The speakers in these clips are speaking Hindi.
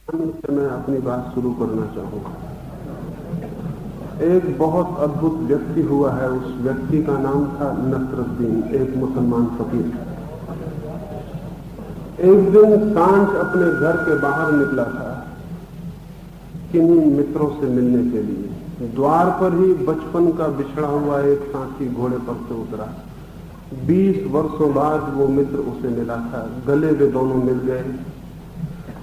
से मैं अपनी बात शुरू करना चाहूंगा। एक बहुत अद्भुत व्यक्ति हुआ है। उस व्यक्ति का नाम था नसरुद्दीन, एक मुसलमान फकीर। एक दिन सांझ अपने घर के बाहर निकला था किन्हीं मित्रों से मिलने के लिए। द्वार पर ही बचपन का बिछड़ा हुआ एक साथी घोड़े पर से उतरा। 20 वर्षों बाद वो मित्र उसे मिला था। गले वे दोनों मिल गए,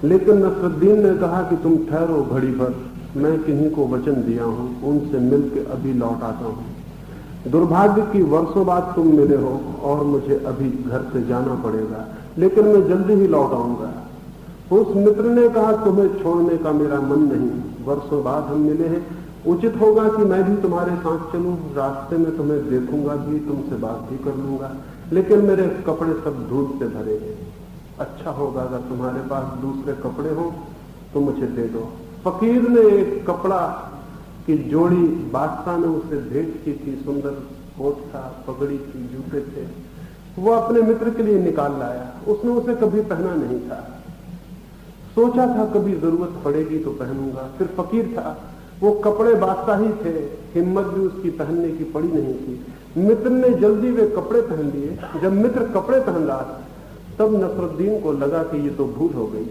लेकिन नसरुद्दीन ने कहा कि तुम ठहरो घड़ी भर, मैं किन्हीं को वचन दिया हूं, उनसे मिलकर अभी लौट आता हूं। दुर्भाग्य की वर्षों बाद तुम मिले हो और मुझे अभी घर से जाना पड़ेगा, लेकिन मैं जल्दी ही लौट आऊंगा। उस मित्र ने कहा, तुम्हें छोड़ने का मेरा मन नहीं, वर्षों बाद हम मिले हैं, उचित होगा कि मैं भी तुम्हारे साथ चलूं। रास्ते में तुम्हें देखूंगा भी, तुमसे बात भी कर लूंगा, लेकिन मेरे कपड़े सब धूल से भरे हैं। अच्छा होगा अगर तुम्हारे पास दूसरे कपड़े हो तो मुझे दे दो। फकीर ने एक कपड़ा की जोड़ी बादशाह ने उसे भेंट की थी। सुंदर कोट था, पगड़ी थी, जूते थे। वो अपने मित्र के लिए निकाल लाया। उसने उसे कभी पहना नहीं था। सोचा था कभी जरूरत पड़ेगी तो पहनूंगा। फिर फकीर था, वो कपड़े बादशाही थे, हिम्मत भी उसकी पहनने की पड़ी नहीं थी। मित्र ने जल्दी वे कपड़े पहन लिए। जब मित्र कपड़े पहन रहा था तब नसरुद्दीन को लगा कि ये तो भूल हो गई।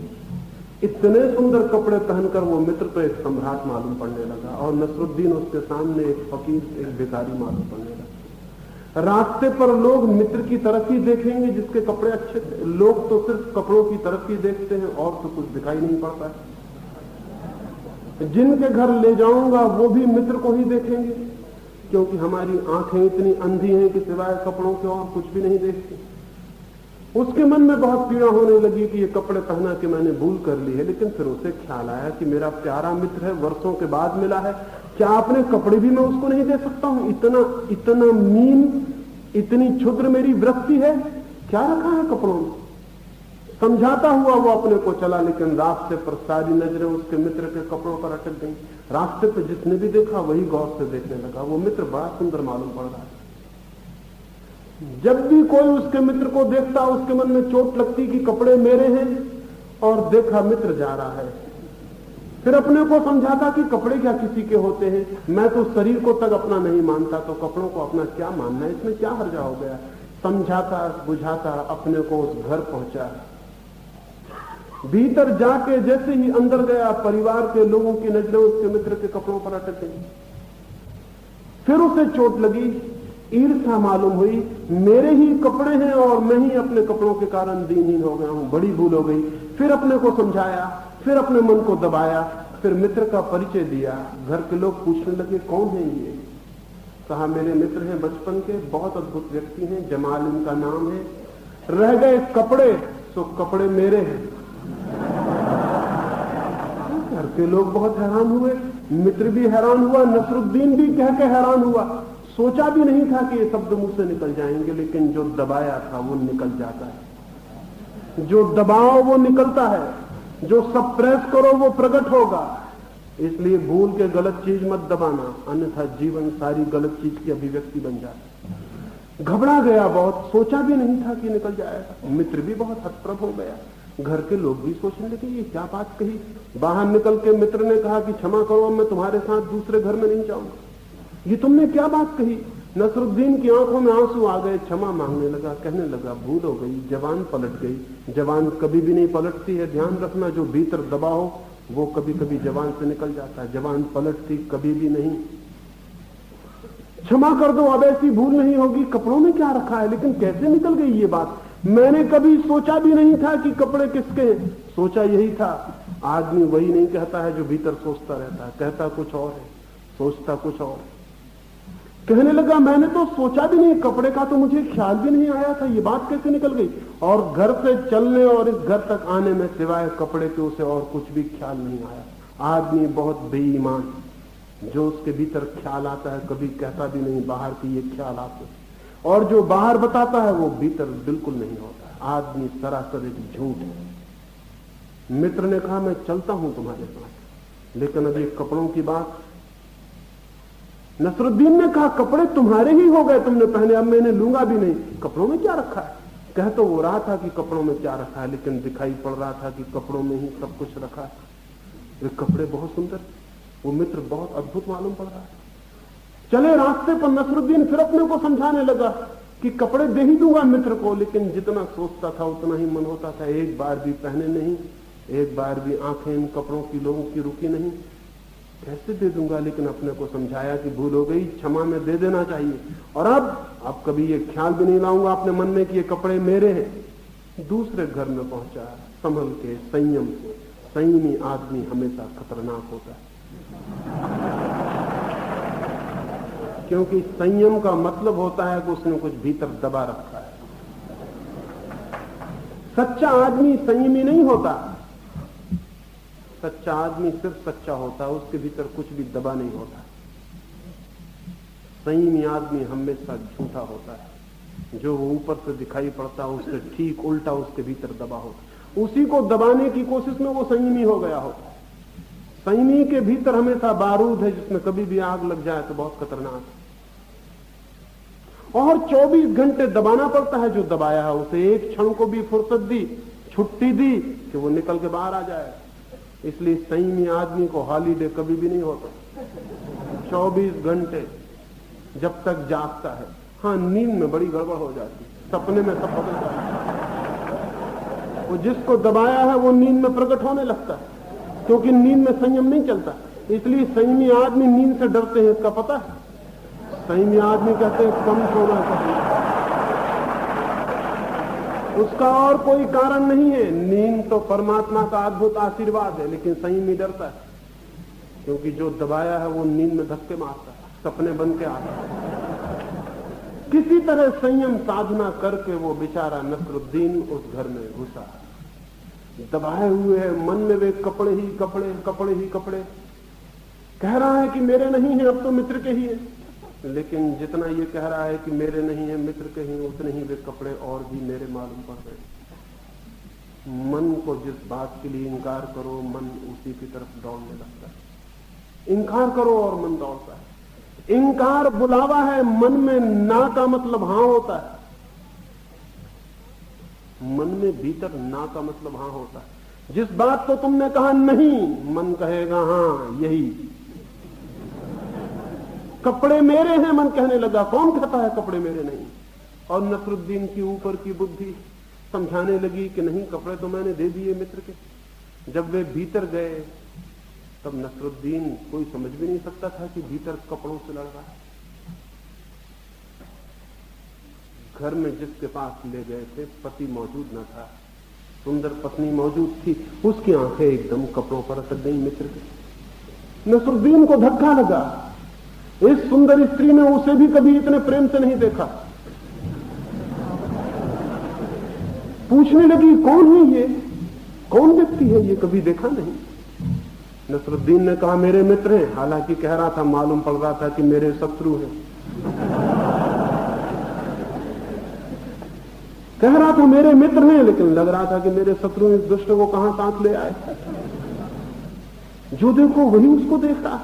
इतने सुंदर कपड़े पहनकर वो मित्र तो एक सम्राट मालूम पड़ने लगा और नसरुद्दीन उसके सामने एक फकीर, एक भिखारी मालूम पड़ने लगा। रास्ते पर लोग मित्र की तरफ ही देखेंगे जिसके कपड़े अच्छे थे। लोग तो सिर्फ कपड़ों की तरफ ही देखते हैं और तो कुछ दिखाई नहीं पड़ता है। जिनके घर ले जाऊंगा वो भी मित्र को ही देखेंगे, क्योंकि हमारी आंखें इतनी अंधी हैं कि सिवाय कपड़ों के और कुछ भी नहीं देखती। उसके मन में बहुत पीड़ा होने लगी कि ये कपड़े पहना के मैंने भूल कर ली है। लेकिन फिर उसे ख्याल आया कि मेरा प्यारा मित्र है, वर्षों के बाद मिला है, क्या अपने कपड़े भी मैं उसको नहीं दे सकता हूं? इतना मीन, इतनी क्षुद्र मेरी वृत्ति है, क्या रखा है कपड़ों में? समझाता हुआ वो अपने को चला, लेकिन रास्ते पर सारी नजरें उसके मित्र के कपड़ों पर अटक गई। रास्ते पर जिसने भी देखा वही गौर से देखने लगा। वो मित्र बड़ा सुंदर मालूम पड़ रहा है। जब भी कोई उसके मित्र को देखता उसके मन में चोट लगती कि कपड़े मेरे हैं, और देखा मित्र जा रहा है। फिर अपने को समझाता कि कपड़े क्या किसी के होते हैं, मैं तो शरीर को तक अपना नहीं मानता, तो कपड़ों को अपना क्या मानना है, इसमें क्या हर्जा हो गया। समझाता बुझाता अपने को उस घर पहुंचा। भीतर जाके जैसे ही अंदर गया, परिवार के लोगों की नजरें उसके मित्र के कपड़ों पर अटक गई। फिर उसे चोट लगी, ईर्ष्या मालूम हुई, मेरे ही कपड़े हैं और मैं ही अपने कपड़ों के कारण दीनहीन हो गया हूं, बड़ी भूल हो गई। फिर अपने को समझाया, फिर अपने मन को दबाया, फिर मित्र का परिचय दिया। घर के लोग पूछने लगे, कौन है ये? कहा, मेरे मित्र हैं बचपन के, बहुत अद्भुत व्यक्ति हैं, जमाल इनका नाम है। रह गए कपड़े, तो कपड़े मेरे हैं। घर के लोग बहुत हैरान हुए, मित्र भी हैरान हुआ, नसरुद्दीन भी कह के हैरान हुआ। सोचा भी नहीं था कि ये शब्द मुंह से निकल जाएंगे, लेकिन जो दबाया था वो निकल जाता है। जो दबाओ वो निकलता है, जो सप्रेस करो वो प्रकट होगा। इसलिए भूल के गलत चीज मत दबाना, अन्यथा जीवन सारी गलत चीज की अभिव्यक्ति बन जाती। घबरा गया बहुत, सोचा भी नहीं था कि निकल जाएगा। मित्र भी बहुत हतप्रभ हो गया। घर के लोग भी सोचने लगे, ये क्या बात कही। बाहर निकल के मित्र ने कहा कि क्षमा करो, मैं तुम्हारे साथ दूसरे घर में नहीं जाऊंगा। ये तुमने क्या बात कही? नसरुद्दीन की आंखों में आंसू आ गए, क्षमा मांगने लगा, कहने लगा, भूल हो गई, जवान पलट गई। जवान कभी भी नहीं पलटती है, ध्यान रखना। जो भीतर दबा हो वो कभी कभी जवान से निकल जाता है, जवान पलटती कभी भी नहीं। क्षमा कर दो, अब ऐसी भूल नहीं होगी। कपड़ों में क्या रखा है? लेकिन कैसे निकल गई ये बात? मैंने कभी सोचा भी नहीं था कि कपड़े किसके हैं। सोचा यही था, आदमी वही नहीं कहता है जो भीतर सोचता रहता है, कहता कुछ और है, सोचता कुछ और। कहने लगा, मैंने तो सोचा भी नहीं, कपड़े का तो मुझे ख्याल भी नहीं आया था, ये बात कैसे निकल गई? और घर से चलने और इस घर तक आने में सिवाय कपड़े के उसे और कुछ भी ख्याल नहीं आया। आदमी बहुत बेईमान, जो उसके भीतर ख्याल आता है कभी कहता भी नहीं बाहर की ये ख्याल आते, और जो बाहर बताता है वो भीतर बिल्कुल नहीं होता। आदमी सरासर एक झूठ है। मित्र ने कहा, मैं चलता हूं तुम्हारे साथ, लेकिन अब ये कपड़ों की बात। नसरुद्दीन ने कहा, कपड़े तुम्हारे ही हो गए, तुमने पहने, अब मैंने लूंगा भी नहीं। कपड़ों में क्या रखा है? कह तो वो रहा था कि कपड़ों में क्या रखा है, लेकिन दिखाई पड़ रहा था कि कपड़ों में ही सब कुछ रखा है। वे कपड़े बहुत सुंदर, वो मित्र बहुत अद्भुत मालूम पड़ रहा है। चले रास्ते पर नसरुद्दीन फिर अपने को समझाने लगा कि कपड़े दे ही दूंगा मित्र को, लेकिन जितना सोचता था उतना ही मन होता था, एक बार भी पहने नहीं, एक बार भी आंखें इन कपड़ों की लोगों की रुकी नहीं, कैसे दे दूंगा। लेकिन अपने को समझाया कि भूल हो गई, क्षमा में दे देना चाहिए, और अब कभी ये ख्याल भी नहीं लाऊंगा अपने मन में कि ये कपड़े मेरे हैं। दूसरे घर में पहुंचा, संभल के, संयम से। संयमी आदमी हमेशा खतरनाक होता है, क्योंकि संयम का मतलब होता है कि उसने कुछ भीतर दबा रखा है। सच्चा आदमी संयमी नहीं होता, सच्चा आदमी सिर्फ सच्चा होता है, उसके भीतर कुछ भी दबा नहीं होता। संयमी आदमी हमेशा झूठा होता है, जो वो ऊपर से दिखाई पड़ता है उससे ठीक उल्टा उसके भीतर दबा होता, उसी को दबाने की कोशिश में वो संयमी हो गया होता है। संयमी के भीतर हमेशा बारूद है, जिसमें कभी भी आग लग जाए तो बहुत खतरनाक है, और 24 घंटे दबाना पड़ता है जो दबाया है उसे। एक क्षण को भी फुर्सत दी, छुट्टी दी कि वो निकल के बाहर आ जाए। इसलिए संयमी आदमी को हॉलीडे कभी भी नहीं होता। 24 घंटे जब तक जागता है। हाँ, नींद में बड़ी गड़बड़ हो जाती, सपने में सब बदल जाता है। वो जिसको दबाया है वो नींद में प्रकट होने लगता है, क्योंकि नींद में संयम नहीं चलता। इसलिए संयमी आदमी नींद से डरते हैं, इसका पता है। संयमी आदमी कहते हैं कम सोना चाहिए, उसका और कोई कारण नहीं है। नींद तो परमात्मा का अद्भुत आशीर्वाद है, लेकिन संयमी डरता है, क्योंकि जो दबाया है वो नींद में धक्के मारता है, सपने बन के आता है। किसी तरह संयम साधना करके वो बेचारा नसरुद्दीन उस घर में घुसा, दबाए हुए है मन में वे कपड़े ही कपड़े, कपड़े ही कपड़े। कह रहा है कि मेरे नहीं है, अब तो मित्र के ही है, लेकिन जितना ये कह रहा है कि मेरे नहीं है, मित्र के ही, उतने ही वे कपड़े और भी मेरे मालूम पड़ रहे। मन को जिस बात के लिए इंकार करो, मन उसी की तरफ दौड़ने लगता है। इंकार करो और मन दौड़ता है। इंकार बुलावा है, मन में ना का मतलब हां होता है। मन में भीतर ना का मतलब हां होता है। जिस बात को तुमने कहा नहीं, मन कहेगा हां यही। कपड़े मेरे हैं, मन कहने लगा। कौन कहता है कपड़े मेरे नहीं? और नसरुद्दीन की ऊपर की बुद्धि समझाने लगी कि नहीं, कपड़े तो मैंने दे दिए मित्र के। जब वे भीतर गए तब नसरुद्दीन कोई समझ भी नहीं सकता था कि भीतर कपड़ों से लड़ रहा है। घर में जिसके पास ले गए थे पति मौजूद न था, सुंदर पत्नी मौजूद थी, उसकी आंखें एकदम कपड़ों पर अटक गई मित्र के। नसरुद्दीन को धक्का लगा, इस सुंदर स्त्री ने उसे भी कभी इतने प्रेम से नहीं देखा। पूछने लगी, कौन है ये, कौन व्यक्ति है ये, कभी देखा नहीं। नसरुद्दीन ने कहा मेरे मित्र हैं। हालांकि कह रहा था, मालूम पड़ रहा था कि मेरे शत्रु हैं। कह रहा था मेरे मित्र हैं, लेकिन लग रहा था कि मेरे शत्रु इस दुष्ट को कहां साथ ले आए। जो देखो वही उसको देख रहा,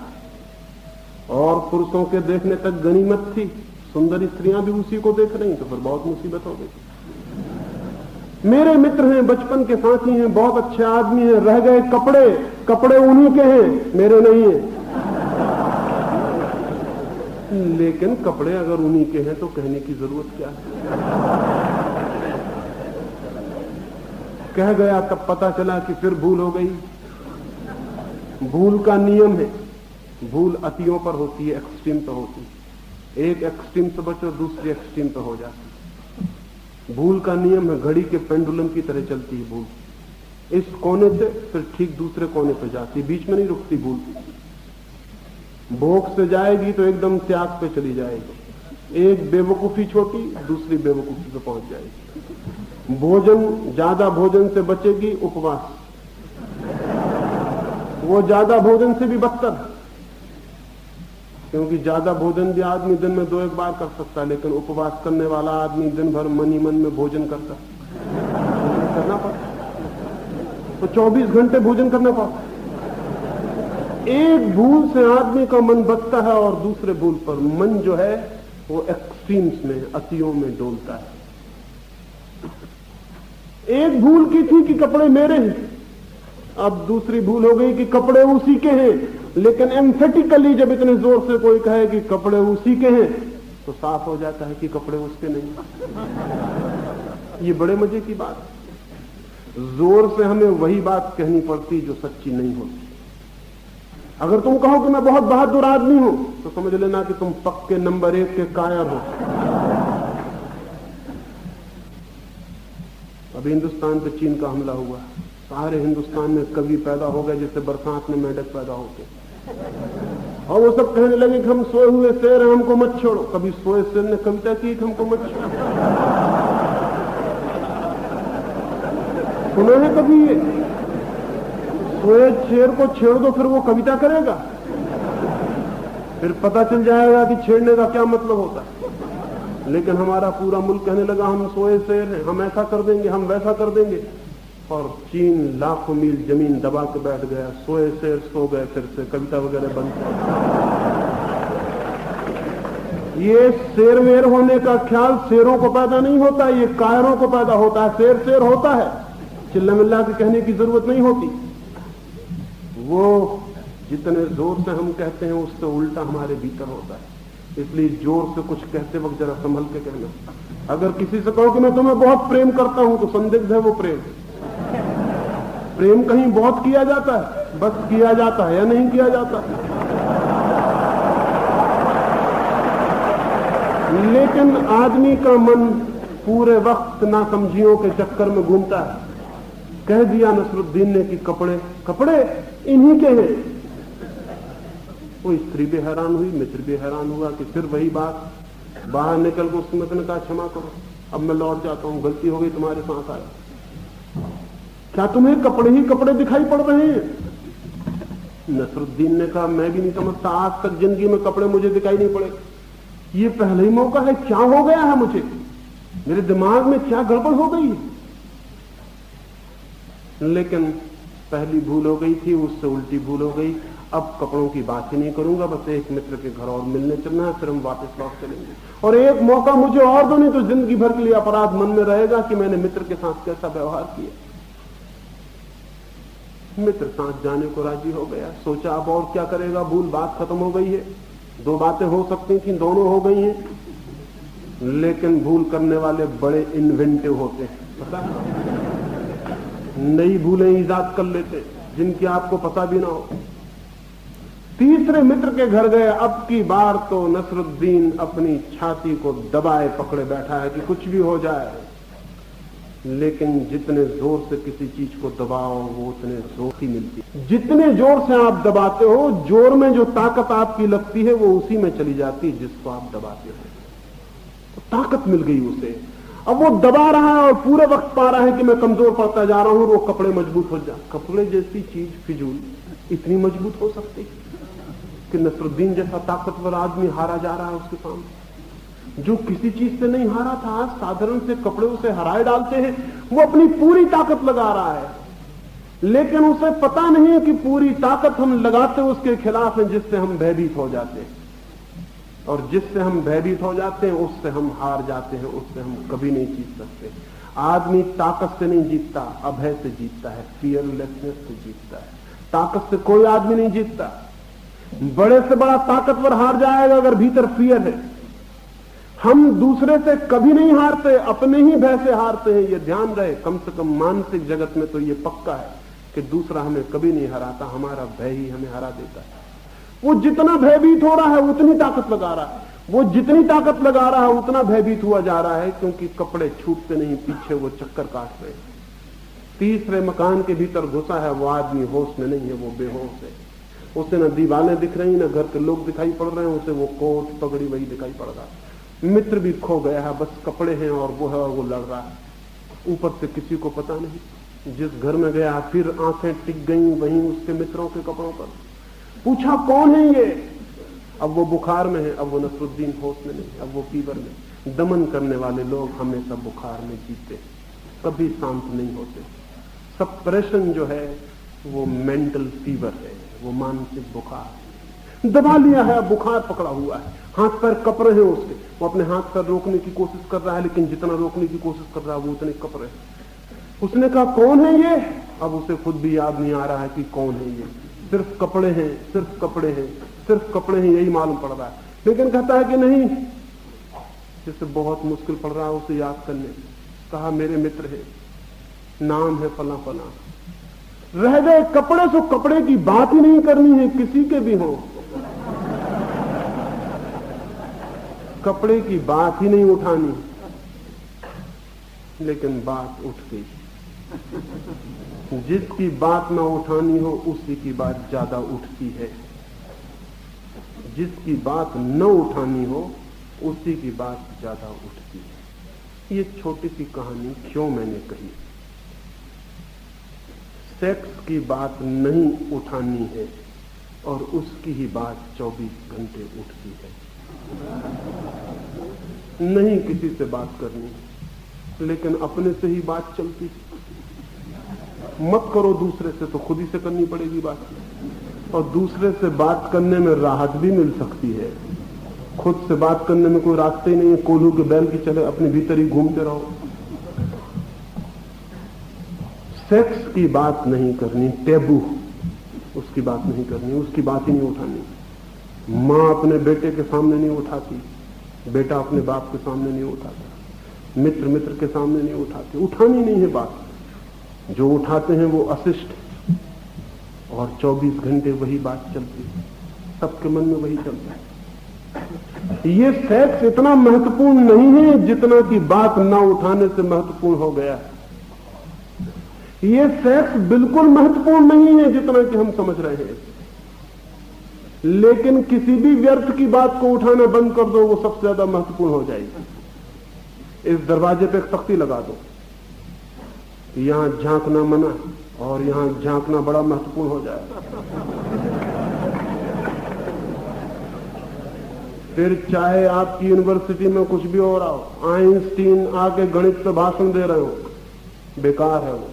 और पुरुषों के देखने तक गनीमत थी, सुंदर स्त्रियां भी उसी को देख रही, तो फिर बहुत मुसीबत हो गई। मेरे मित्र हैं, बचपन के साथी हैं, बहुत अच्छे आदमी हैं, रह गए कपड़े, कपड़े उन्हीं के हैं, मेरे नहीं हैं। लेकिन कपड़े अगर उन्हीं के हैं तो कहने की जरूरत क्या है। कह गया, तब पता चला कि फिर भूल हो गई। भूल का नियम है, भूल अतियों पर होती है, एक्सट्रीम पर होती है। एक एक्सट्रीम से बचो, दूसरी एक्सट्रीम पर हो जाती है। भूल का नियम है, घड़ी के पेंडुलम की तरह चलती है भूल। इस कोने से फिर ठीक दूसरे कोने पर जाती, बीच में नहीं रुकती भूल। भोग से जाएगी तो एकदम त्याग पे चली जाएगी। एक बेवकूफी छोटी, दूसरी बेवकूफी पे पहुंच जाएगी। भोजन, ज्यादा भोजन से बचेगी, उपवास, वो ज्यादा भोजन से भी बदतर, क्योंकि ज्यादा भोजन भी आदमी दिन में 2-1 बार कर सकता है, लेकिन उपवास करने वाला आदमी दिन भर मन ही मन में भोजन करता करना पड़ता, तो 24 घंटे भोजन करना पड़ता। एक भूल से आदमी का मन बचता है, और दूसरे भूल पर मन जो है वो एक्सट्रीम्स में, अतियों में डोलता है। एक भूल की थी कि कपड़े मेरे हैं, अब दूसरी भूल हो गई कि कपड़े उसी के हैं, लेकिन एम्फेटिकली जब इतने जोर से कोई कहे कि कपड़े उसी के हैं तो साफ हो जाता है कि कपड़े उसके नहीं। ये बड़े मजे की बात है। जोर से हमें वही बात कहनी पड़ती जो सच्ची नहीं होती। अगर तुम कहो कि मैं बहुत बहादुर आदमी हूं तो समझ लेना कि तुम पक्के नंबर 1 के कायर हो। अभी हिंदुस्तान पे चीन का हमला हुआ, सारे हिंदुस्तान में कवि पैदा हो गए जैसे बरसात में मेंढक पैदा होते, और वो सब कहने लगे कि हम सोए हुए शेर हैं, हमको मत छोड़ो। कभी सोए शेर ने कविता की कि हमको मत छोड़ो? सुना है कभी ये? सोए शेर को छेड़ दो फिर वो कविता करेगा? फिर पता चल जाएगा कि छेड़ने का क्या मतलब होता है। लेकिन हमारा पूरा मुल्क कहने लगा हम सोए शेर हैं, हम ऐसा कर देंगे, हम वैसा कर देंगे, और चीन लाखों मील जमीन दबा के बैठ गया। सोए शेर सो गए, फिर से कविता वगैरह बंद। ये शेर वेर होने का ख्याल शेरों को पैदा नहीं होता, ये कायरों को पैदा होता है। शेर शेर होता है, चिल्ला मिल्ला के कहने की जरूरत नहीं होती। वो जितने जोर से हम कहते हैं उससे उल्टा हमारे भीतर होता है। इसलिए जोर से कुछ कहते वक्त जरा संभल के कहना। अगर किसी से कहो कि मैं तुम्हें बहुत प्रेम करता हूं तो संदिग्ध है वो प्रेम। प्रेम कहीं बहुत किया जाता है, बस किया जाता है या नहीं किया जाता। लेकिन आदमी का मन पूरे वक्त नासमझियों के चक्कर में घूमता है। कह दिया नसरुद्दीन ने कि कपड़े कपड़े इन्हीं के हैं। वो स्त्री भी हैरान हुई, मित्र भी हैरान हुआ कि फिर वही बात। बाहर निकल कर उसके मित्र ने कहा क्षमा करो, अब मैं लौट जाता हूं, गलती हो गई, तुम्हारे साथ आया। क्या तुम्हें कपड़े ही कपड़े दिखाई पड़ रहे हैं? नसरुद्दीन ने कहा मैं भी नहीं समझता, आज तक जिंदगी में कपड़े मुझे दिखाई नहीं पड़े। ये पहला ही मौका है, क्या हो गया है मुझे? मेरे दिमाग में क्या गड़बड़ हो गई? लेकिन पहली भूल हो गई थी, उससे उल्टी भूल हो गई। अब कपड़ों की बात ही नहीं करूंगा, बस एक मित्र के घर और मिलने चलना है, फिर हम वापस लौट चलेंगे। और एक मौका मुझे और दो, नहीं तो जिंदगी भर के लिए अपराध मन में रहेगा कि मैंने मित्र के साथ कैसा व्यवहार किया। मित्र साथ जाने को राजी हो गया। सोचा अब और क्या करेगा, भूल बात खत्म हो गई है। 2 बातें हो सकती थी, दोनों हो गई हैं। लेकिन भूल करने वाले बड़े इन्वेंटिव होते हैं, पता है? नई भूलें ईजाद कर लेते जिनकी आपको पता भी ना हो। तीसरे मित्र के घर गए। अब की बार तो नसरुद्दीन अपनी छाती को दबाए पकड़े बैठा है कि कुछ भी हो जाए। लेकिन जितने जोर से किसी चीज को दबाओ वो उतने जोर ही मिलती है। जितने जोर से आप दबाते हो, जोर में जो ताकत आपकी लगती है वो उसी में चली जाती है जिसको आप दबाते हो। तो ताकत मिल गई उसे। अब वो दबा रहा है और पूरे वक्त पा रहा है कि मैं कमजोर पड़ता जा रहा हूं, वो कपड़े मजबूत हो जाए। कपड़े जैसी चीज फिजूल इतनी मजबूत हो सकती कि नसरुद्दीन जैसा ताकतवर आदमी हारा जा रहा है उसके सामने। जो किसी चीज से नहीं हारा था, आज साधारण से कपड़े उसे हराए डालते हैं। वो अपनी पूरी ताकत लगा रहा है, लेकिन उसे पता नहीं है कि पूरी ताकत हम लगाते उसके खिलाफ है, जिससे हम भयभीत हो जाते हैं। और जिससे हम भयभीत हो जाते हैं उससे हम हार जाते हैं, उससे हम कभी नहीं जीत सकते। आदमी ताकत से नहीं जीतता, अभय से जीतता है, फियरलेसनेस से जीतता है। ताकत से कोई आदमी नहीं जीतता। बड़े से बड़ा ताकतवर हार जाएगा अगर भीतर फियर है। हम दूसरे से कभी नहीं हारते, अपने ही भय से हारते हैं। ये ध्यान रहे, कम से कम मानसिक जगत में तो ये पक्का है कि दूसरा हमें कभी नहीं हराता, हमारा भय ही हमें हरा देता है। वो जितना भयभीत हो रहा है उतनी ताकत लगा रहा है, वो जितनी ताकत लगा रहा है उतना भयभीत हुआ जा रहा है, क्योंकि कपड़े छूटते नहीं, पीछे वो चक्कर काट रहे हैं। तीसरे मकान के भीतर घुसा है वो आदमी, होश में नहीं है, वो बेहोश है। उसे न दीवारें दिख रही, न घर के लोग दिखाई पड़ रहे हैं, उसे वो कोट पगड़ी वही दिखाई पड़ रहा है। मित्र भी खो गया है, बस कपड़े हैं और वो है और वो लड़ रहा है। ऊपर से किसी को पता नहीं। जिस घर में गया फिर आंखें टिक गई वहीं उसके मित्रों के कपड़ों पर। पूछा कौन है ये? अब वो बुखार में है, अब वो नसरुद्दीन होश में नहीं, अब वो फीवर में। दमन करने वाले लोग हमेशा बुखार में जीते, कभी शांत नहीं होते। सप्रेशन जो है वो मेंटल फीवर है, वो मानसिक बुखार। दबा लिया है, बुखार पकड़ा हुआ है, हाथ पैर कप रहे हैं उसके। वो अपने हाथ पैर रोकने की कोशिश कर रहा है, लेकिन जितना रोकने की कोशिश कर रहा है वो उतने कप रहे हैं। उसने कहा कौन है ये? अब उसे खुद भी याद नहीं आ रहा है कि कौन है ये। सिर्फ कपड़े हैं, सिर्फ कपड़े हैं, सिर्फ कपड़े हैं, यही मालूम पड़ रहा है। लेकिन कहता है कि नहीं, जिसे बहुत मुश्किल पड़ रहा है उसे याद करने। कहा मेरे मित्र है, नाम है फला फला। रह गए कपड़े, सो कपड़े की बात ही नहीं करनी है, किसी के भी हो, कपड़े की बात ही नहीं उठानी। लेकिन बात उठ गई। जिसकी बात ना उठानी हो उसी की बात ज्यादा उठती है, जिसकी बात न उठानी हो उसी की बात ज्यादा उठती है। ये छोटी सी कहानी क्यों मैंने कही? सेक्स की बात नहीं उठानी है और उसकी ही बात 24 घंटे उठती है। नहीं किसी से बात करनी, लेकिन अपने से ही बात चलती। मत करो दूसरे से, तो खुद ही से करनी पड़ेगी बात। और दूसरे से बात करने में राहत भी मिल सकती है, खुद से बात करने में कोई रास्ते ही नहीं है। कोल्हू के बैल की चले अपने भीतर ही घूमते रहो। सेक्स की बात नहीं करनी, टैबू, उसकी बात नहीं करनी, उसकी बात ही नहीं उठानी। मां अपने बेटे के सामने नहीं उठाती, बेटा अपने बाप के सामने नहीं उठाता, मित्र मित्र के सामने नहीं उठाते। उठानी नहीं है बात। जो उठाते हैं वो अशिष्ट, और 24 घंटे वही बात चलती है, सबके मन में वही चलता है। ये सेक्स इतना महत्वपूर्ण नहीं है जितना कि बात ना उठाने से महत्वपूर्ण हो गया है। ये सेक्स बिल्कुल महत्वपूर्ण नहीं है जितना कि हम समझ रहे हैं। लेकिन किसी भी व्यर्थ की बात को उठाना बंद कर दो, वो सबसे ज्यादा महत्वपूर्ण हो जाएगी। इस दरवाजे पे एक तख्ती लगा दो, यहां झांकना मना और यहां झांकना बड़ा महत्वपूर्ण हो जाएगा। फिर चाहे आपकी यूनिवर्सिटी में कुछ भी हो रहा हो, आइंस्टीन आके गणित पे भाषण दे रहे हो, बेकार है वो।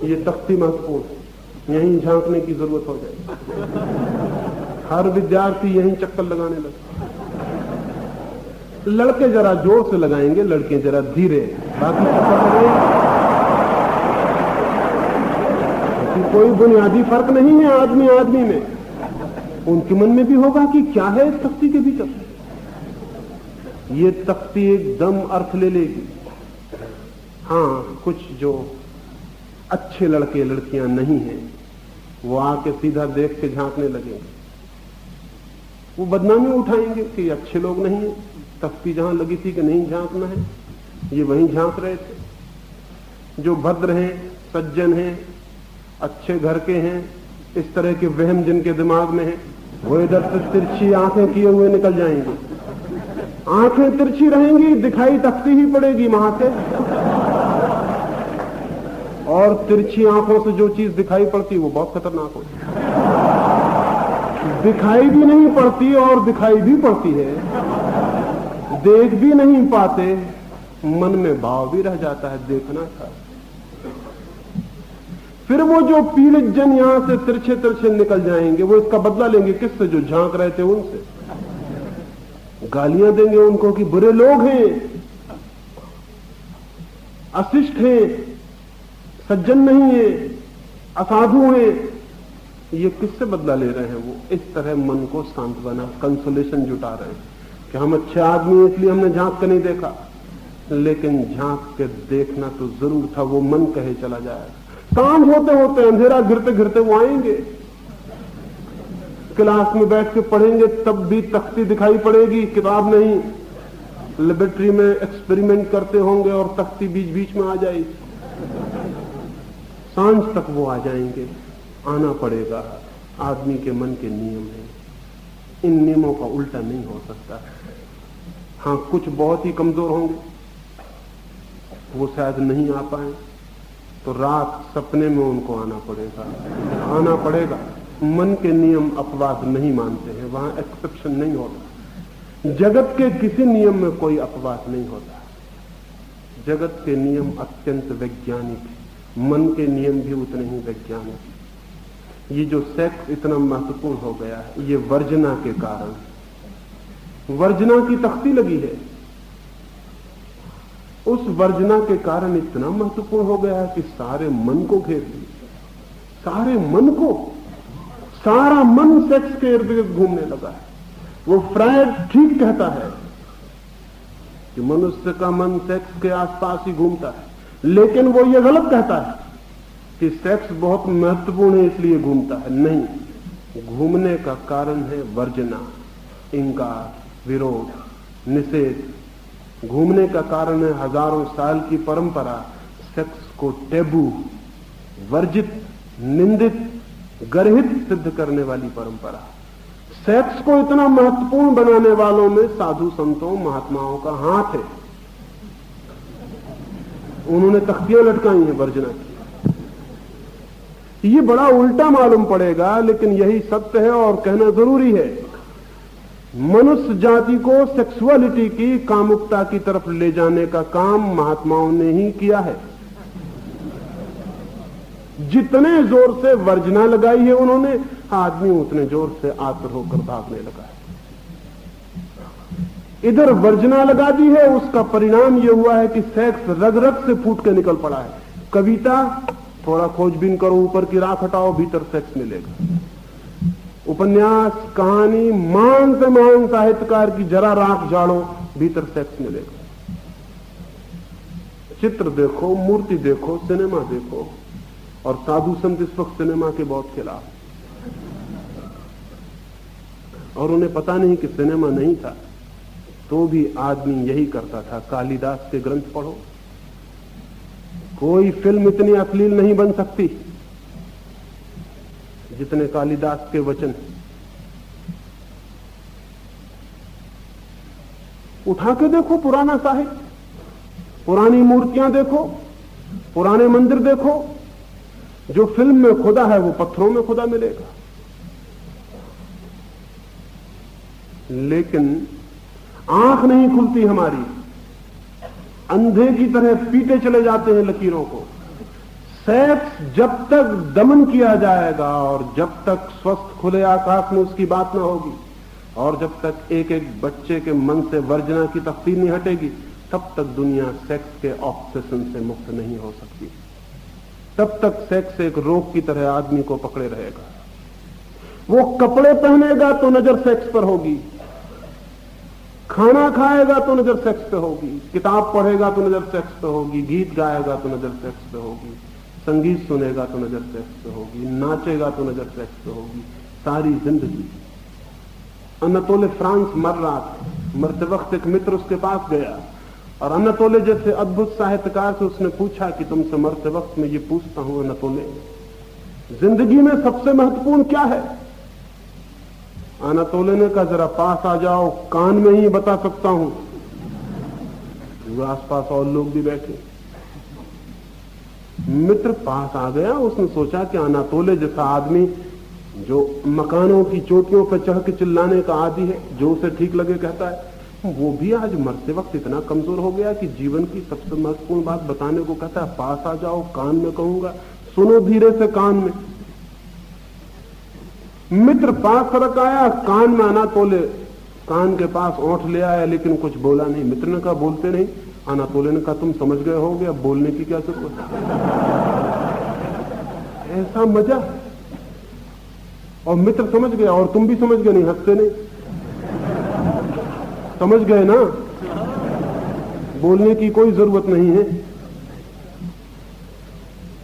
ये तख्ती महत्वपूर्ण है, यहीं झांकने की जरूरत हो जाएगी। हर विद्यार्थी यहीं चक्कर लगाने लगे। लड़के जरा जोर से लगाएंगे, लड़के जरा धीरे, बाकी चक्कर लगाएंगे। कोई बुनियादी फर्क नहीं है आदमी आदमी में। उनके मन में भी होगा कि क्या है इस तख्ती के भीतर। ये तख्ती एकदम अर्थ ले लेगी। हाँ, कुछ जो अच्छे लड़के लड़कियां नहीं हैं, वो आके सीधा देख के झांकने लगेंगे। वो बदनामी उठाएंगे कि अच्छे लोग नहीं है, तख्ती जहां लगी थी कि नहीं झांकना है, ये वहीं झांक रहे थे। जो भद्र हैं, सज्जन हैं, अच्छे घर के हैं, इस तरह के वहम जिनके दिमाग में है, वो इधर से तिरछी आंखें किए हुए निकल जाएंगे। आंखें तिरछी रहेंगी, दिखाई तख्ती ही पड़ेगी वहां से। और तिरछी आंखों से जो चीज दिखाई पड़ती वो बहुत खतरनाक होती है। दिखाई भी नहीं पड़ती और दिखाई भी पड़ती है, देख भी नहीं पाते, मन में भाव भी रह जाता है देखना था। फिर वो जो पीड़ित जन यहां से तिरछे तिरछे निकल जाएंगे, वो इसका बदला लेंगे किससे? जो झांक रहे थे उनसे। गालियां देंगे उनको कि बुरे लोग हैं, अशिष्ट हैं, सज्जन नहीं है, असाधु हैं। ये किससे बदला ले रहे हैं? वो इस तरह मन को सांत्वना, कंसोलेशन जुटा रहे हैं कि हम अच्छे आदमी इसलिए हमने झांक के नहीं देखा। लेकिन झांक के देखना तो जरूर था, वो मन कहे चला जाएगा। काम होते होते, अंधेरा गिरते गिरते वो आएंगे। क्लास में बैठ के पढ़ेंगे तब भी तख्ती दिखाई पड़ेगी, किताब नहीं। लेबोरेटरी में एक्सपेरिमेंट करते होंगे और तख्ती बीच बीच में आ जाएगी। सांझ तक वो आ जाएंगे। आना पड़ेगा, आदमी के मन के नियम हैं, इन नियमों का उल्टा नहीं हो सकता। हाँ, कुछ बहुत ही कमजोर होंगे, वो शायद नहीं आ पाए, तो रात सपने में उनको आना पड़ेगा। मन के नियम अपवाद नहीं मानते हैं, वहां एक्सेप्शन नहीं होता। जगत के किसी नियम में कोई अपवाद नहीं होता। जगत के नियम अत्यंत वैज्ञानिक है, मन के नियम भी उतने ही वैज्ञानिक। ये जो सेक्स इतना महत्वपूर्ण हो गया है, ये वर्जना के कारण। वर्जना की तख्ती लगी है, उस वर्जना के कारण इतना महत्वपूर्ण हो गया है कि सारे मन को घेर लिया, सारे मन को, सारा मन सेक्स के इर्द गिर्द घूमने लगा है। वो फ्रायड ठीक कहता है कि मनुष्य का मन सेक्स के आसपास ही घूमता है, लेकिन वो ये गलत कहता है कि सेक्स बहुत महत्वपूर्ण है इसलिए घूमता है। नहीं, घूमने का कारण है वर्जना, इंकार, विरोध, निषेध। घूमने का कारण है हजारों साल की परंपरा, सेक्स को टैबू, वर्जित, निंदित, गर्हित सिद्ध करने वाली परंपरा। सेक्स को इतना महत्वपूर्ण बनाने वालों में साधु संतों महात्माओं का हाथ है। उन्होंने तख्तियां लटकाई हैं वर्जना की। ये बड़ा उल्टा मालूम पड़ेगा, लेकिन यही सत्य है और कहना जरूरी है। मनुष्य जाति को सेक्सुअलिटी की, कामुकता की तरफ ले जाने का काम महात्माओं ने ही किया है। जितने जोर से वर्जना लगाई है उन्होंने, आदमी उतने जोर से आतुर होकर भागने लगा है। इधर वर्जना लगा दी है, उसका परिणाम यह हुआ है कि सेक्स रग रग से फूट के निकल पड़ा है। कविता, थोड़ा खोजबीन करो, ऊपर की राख हटाओ, भीतर सेक्स मिलेगा। उपन्यास, कहानी, महान से महान साहित्यकार की जरा राख झाड़ो, भीतर सेक्स मिलेगा। चित्र देखो, मूर्ति देखो, सिनेमा देखो, और साधु संत इस वक्त सिनेमा के बहुत खिलाफ, और उन्हें पता नहीं कि सिनेमा नहीं था तो भी आदमी यही करता था। कालिदास के ग्रंथ पढ़ो, कोई फिल्म इतनी अश्लील नहीं बन सकती जितने कालिदास के वचन। उठा के देखो पुराना साहित्य, पुरानी मूर्तियां देखो, पुराने मंदिर देखो, जो फिल्म में खुदा है वो पत्थरों में खुदा मिलेगा। लेकिन आंख नहीं खुलती हमारी, अंधे की तरह पीटे चले जाते हैं लकीरों को। सेक्स जब तक दमन किया जाएगा और जब तक स्वस्थ खुले आकाश में उसकी बात न होगी, और जब तक एक एक बच्चे के मन से वर्जना की तख्तीर नहीं हटेगी, तब तक दुनिया सेक्स के ऑब्सेशन से मुक्त नहीं हो सकती। तब तक सेक्स एक रोग की तरह आदमी को पकड़े रहेगा। वो कपड़े पहनेगा तो नजर सेक्स पर होगी, खाना खाएगा तो नजर सेक्स पे होगी, किताब पढ़ेगा तो नजर सेक्स पे होगी, गीत गाएगा तो नजर सेक्स पे होगी, संगीत सुनेगा तो नजर सेक्स पे होगी, नाचेगा तो नजर सेक्स पे होगी, सारी जिंदगी। अनतोले फ्रांस मर रहा था, मरते वक्त एक मित्र उसके पास गया और अनतोले जैसे अद्भुत साहित्यकार से उसने पूछा कि तुमसे मरते वक्त मैं ये पूछता हूं अनतोले, जिंदगी में सबसे महत्वपूर्ण क्या है? अनतोले ने कहा जरा पास आ जाओ, कान में ही बता सकता हूं। आसपास और लोग भी बैठे। मित्र पास आ गया, उसने सोचा कि अनतोले जैसा आदमी जो मकानों की चोटियों पर चढ़ के चिल्लाने का आदी है, जो उसे ठीक लगे कहता है, वो भी आज मरते वक्त इतना कमजोर हो गया कि जीवन की सबसे महत्वपूर्ण बात बताने को कहता है पास आ जाओ, कान में कहूंगा, सुनो धीरे से कान में। मित्र पास सरक आया, कान में अनतोले कान के पास ओंठ ले आया, लेकिन कुछ बोला नहीं। मित्र ने कहा बोलते नहीं। अनतोले ने कहा तुम समझ गए होगे, अब बोलने की क्या जरूरत है। ऐसा मजा। और मित्र समझ गया और तुम भी समझ गए, नहीं हंसते नहीं, समझ गए ना, बोलने की कोई जरूरत नहीं है।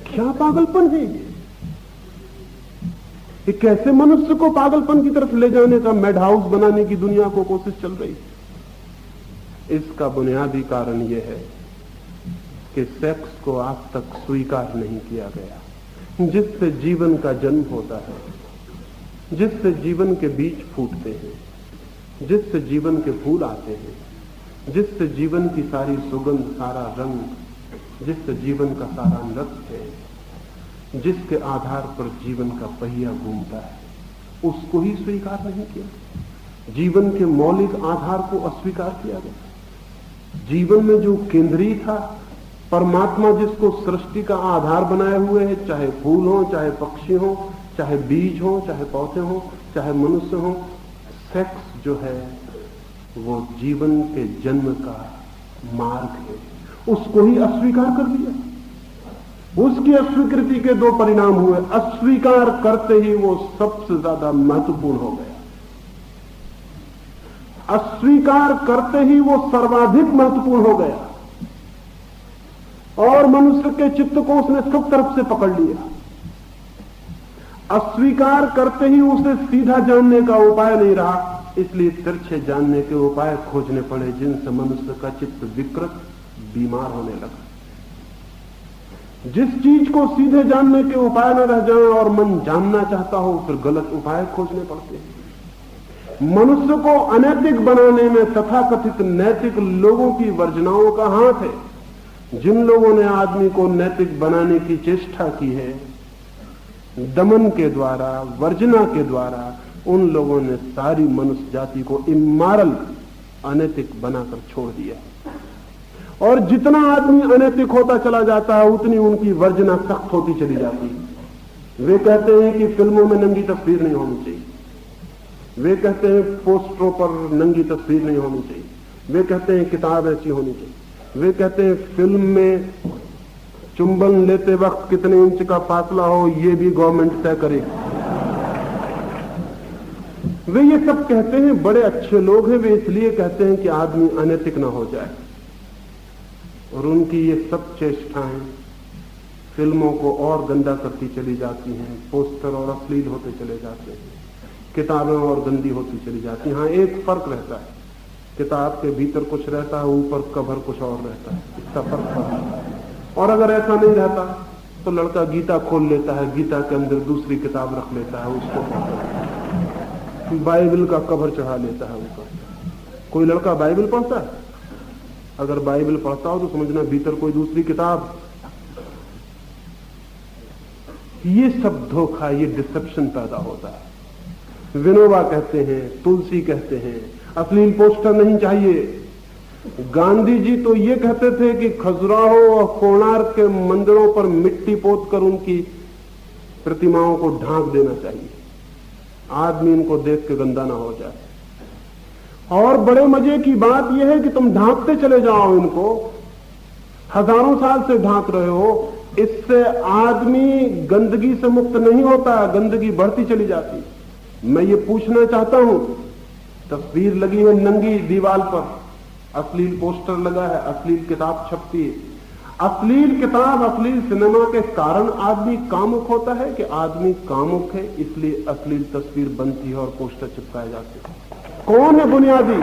क्या पागलपन है ये कैसे मनुष्य को पागलपन की तरफ ले जाने का मेड हाउस बनाने की दुनिया को कोशिश चल रही। इसका बुनियादी कारण यह है कि सेक्स को आज तक स्वीकार नहीं किया गया, जिससे जीवन का जन्म होता है, जिससे जीवन के बीज फूटते हैं, जिससे जीवन के फूल आते हैं, जिससे जीवन की सारी सुगंध, सारा रंग, जिससे जीवन का सारा नृत्य है, जिसके आधार पर जीवन का पहिया घूमता है, उसको ही स्वीकार नहीं किया। जीवन के मौलिक आधार को अस्वीकार किया गया। जीवन में जो केंद्रीय था, परमात्मा जिसको सृष्टि का आधार बनाए हुए है, चाहे फूल हो, चाहे पक्षी हो, चाहे बीज हो, चाहे पौधे हो, चाहे मनुष्य हो, सेक्स जो है वो जीवन के जन्म का मार्ग है, उसको ही अस्वीकार कर दिया। उसकी अस्वीकृति के दो परिणाम हुए। अस्वीकार करते ही वो सबसे ज्यादा महत्वपूर्ण हो गया, अस्वीकार करते ही वो सर्वाधिक महत्वपूर्ण हो गया और मनुष्य के चित्त को उसने सब तरफ से पकड़ लिया। अस्वीकार करते ही उसे सीधा जानने का उपाय नहीं रहा, इसलिए तिरछे जानने के उपाय खोजने पड़े, जिनसे मनुष्य का चित्त विकृत बीमार होने लगा। जिस चीज को सीधे जानने के उपाय न रह जाए और मन जानना चाहता हो, फिर गलत उपाय खोजने पड़ते हैं। मनुष्य को अनैतिक बनाने में तथाकथित नैतिक लोगों की वर्जनाओं का हाथ है। जिन लोगों ने आदमी को नैतिक बनाने की चेष्टा की है दमन के द्वारा, वर्जना के द्वारा, उन लोगों ने सारी मनुष्य जाति को इमोरल, अनैतिक बनाकर छोड़ दिया। और जितना आदमी अनैतिक होता चला जाता है उतनी उनकी वर्जना सख्त होती चली जाती है। वे कहते हैं कि फिल्मों में नंगी तस्वीर नहीं होनी चाहिए, वे कहते हैं पोस्टरों पर नंगी तस्वीर नहीं होनी चाहिए, वे कहते हैं किताब ऐसी होनी चाहिए, वे कहते हैं फिल्म में चुंबन लेते वक्त कितने इंच का फासला हो ये भी गवर्नमेंट तय करे। वे ये सब कहते हैं, बड़े अच्छे लोग हैं, वे इसलिए कहते हैं कि आदमी अनैतिक ना हो जाए। और उनकी ये सब चेष्टाएं फिल्मों को और गंदा करती चली जाती हैं, पोस्टर और अश्लील होते चले जाते हैं, किताबें और गंदी होती चली जाती हैं। हाँ, एक फर्क रहता है, किताब के भीतर कुछ रहता है, ऊपर कवर कुछ और रहता है, इसका फर्क पड़ता है। और अगर ऐसा नहीं रहता तो लड़का गीता खोल लेता है, गीता के अंदर दूसरी किताब रख लेता है, उसको बाइबल का कवर चढ़ा लेता है ऊपर। कोई लड़का बाइबल पढ़ता है? अगर बाइबल पढ़ता हो तो समझना भीतर कोई दूसरी किताब। ये सब धोखा, ये डिसेप्शन पैदा होता है। विनोबा कहते हैं, तुलसी कहते हैं, अश्लील पोस्टर नहीं चाहिए। गांधी जी तो ये कहते थे कि खजुराहो और कोणार्क के मंदिरों पर मिट्टी पोत कर उनकी प्रतिमाओं को ढांक देना चाहिए, आदमी इनको देख के गंदा ना हो जाए। और बड़े मजे की बात यह है कि तुम ढांकते चले जाओ इनको, हजारों साल से ढांक रहे हो, इससे आदमी गंदगी से मुक्त नहीं होता, गंदगी बढ़ती चली जाती। मैं ये पूछना चाहता हूं, तस्वीर लगी है नंगी दीवार पर, अश्लील पोस्टर लगा है, अश्लील किताब छपती है, अश्लील किताब, अश्लील सिनेमा के कारण आदमी कामुक होता है कि आदमी कामुक है इसलिए अश्लील तस्वीर बनती है और पोस्टर चिपकाए जाते हैं? कौन है बुनियादी?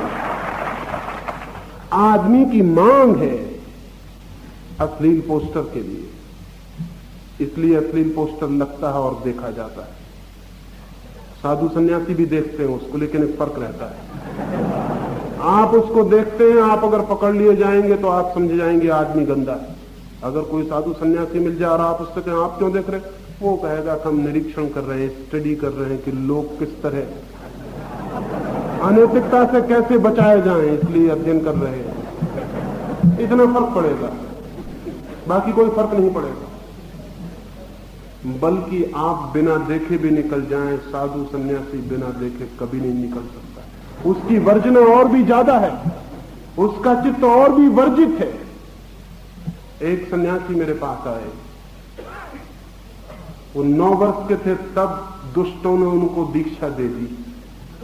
आदमी की मांग है अश्लील पोस्टर के लिए, इसलिए अश्लील पोस्टर लगता है और देखा जाता है। साधु सन्यासी भी देखते हैं उसको, लेकिन एक फर्क रहता है। आप उसको देखते हैं, आप अगर पकड़ लिए जाएंगे तो आप समझ जाएंगे आदमी गंदा है। अगर कोई साधु सन्यासी मिल जाए और आप उससे कहें आप क्यों देख रहे, वो कहेगा कि हम निरीक्षण कर रहे हैं, स्टडी कर रहे हैं कि लोग किस तरह अनैतिकता से कैसे बचाए जाएं, इसलिए अध्ययन कर रहे हैं। इतना फर्क पड़ेगा, बाकी कोई फर्क नहीं पड़ेगा। बल्कि आप बिना देखे भी निकल जाएं, साधु सन्यासी बिना देखे कभी नहीं निकल सकता। उसकी वर्जना और भी ज्यादा है, उसका चित्त और भी वर्जित है। एक सन्यासी मेरे पास आए, वो 9 वर्ष के थे तब दुष्टों ने उनको दीक्षा दे दी।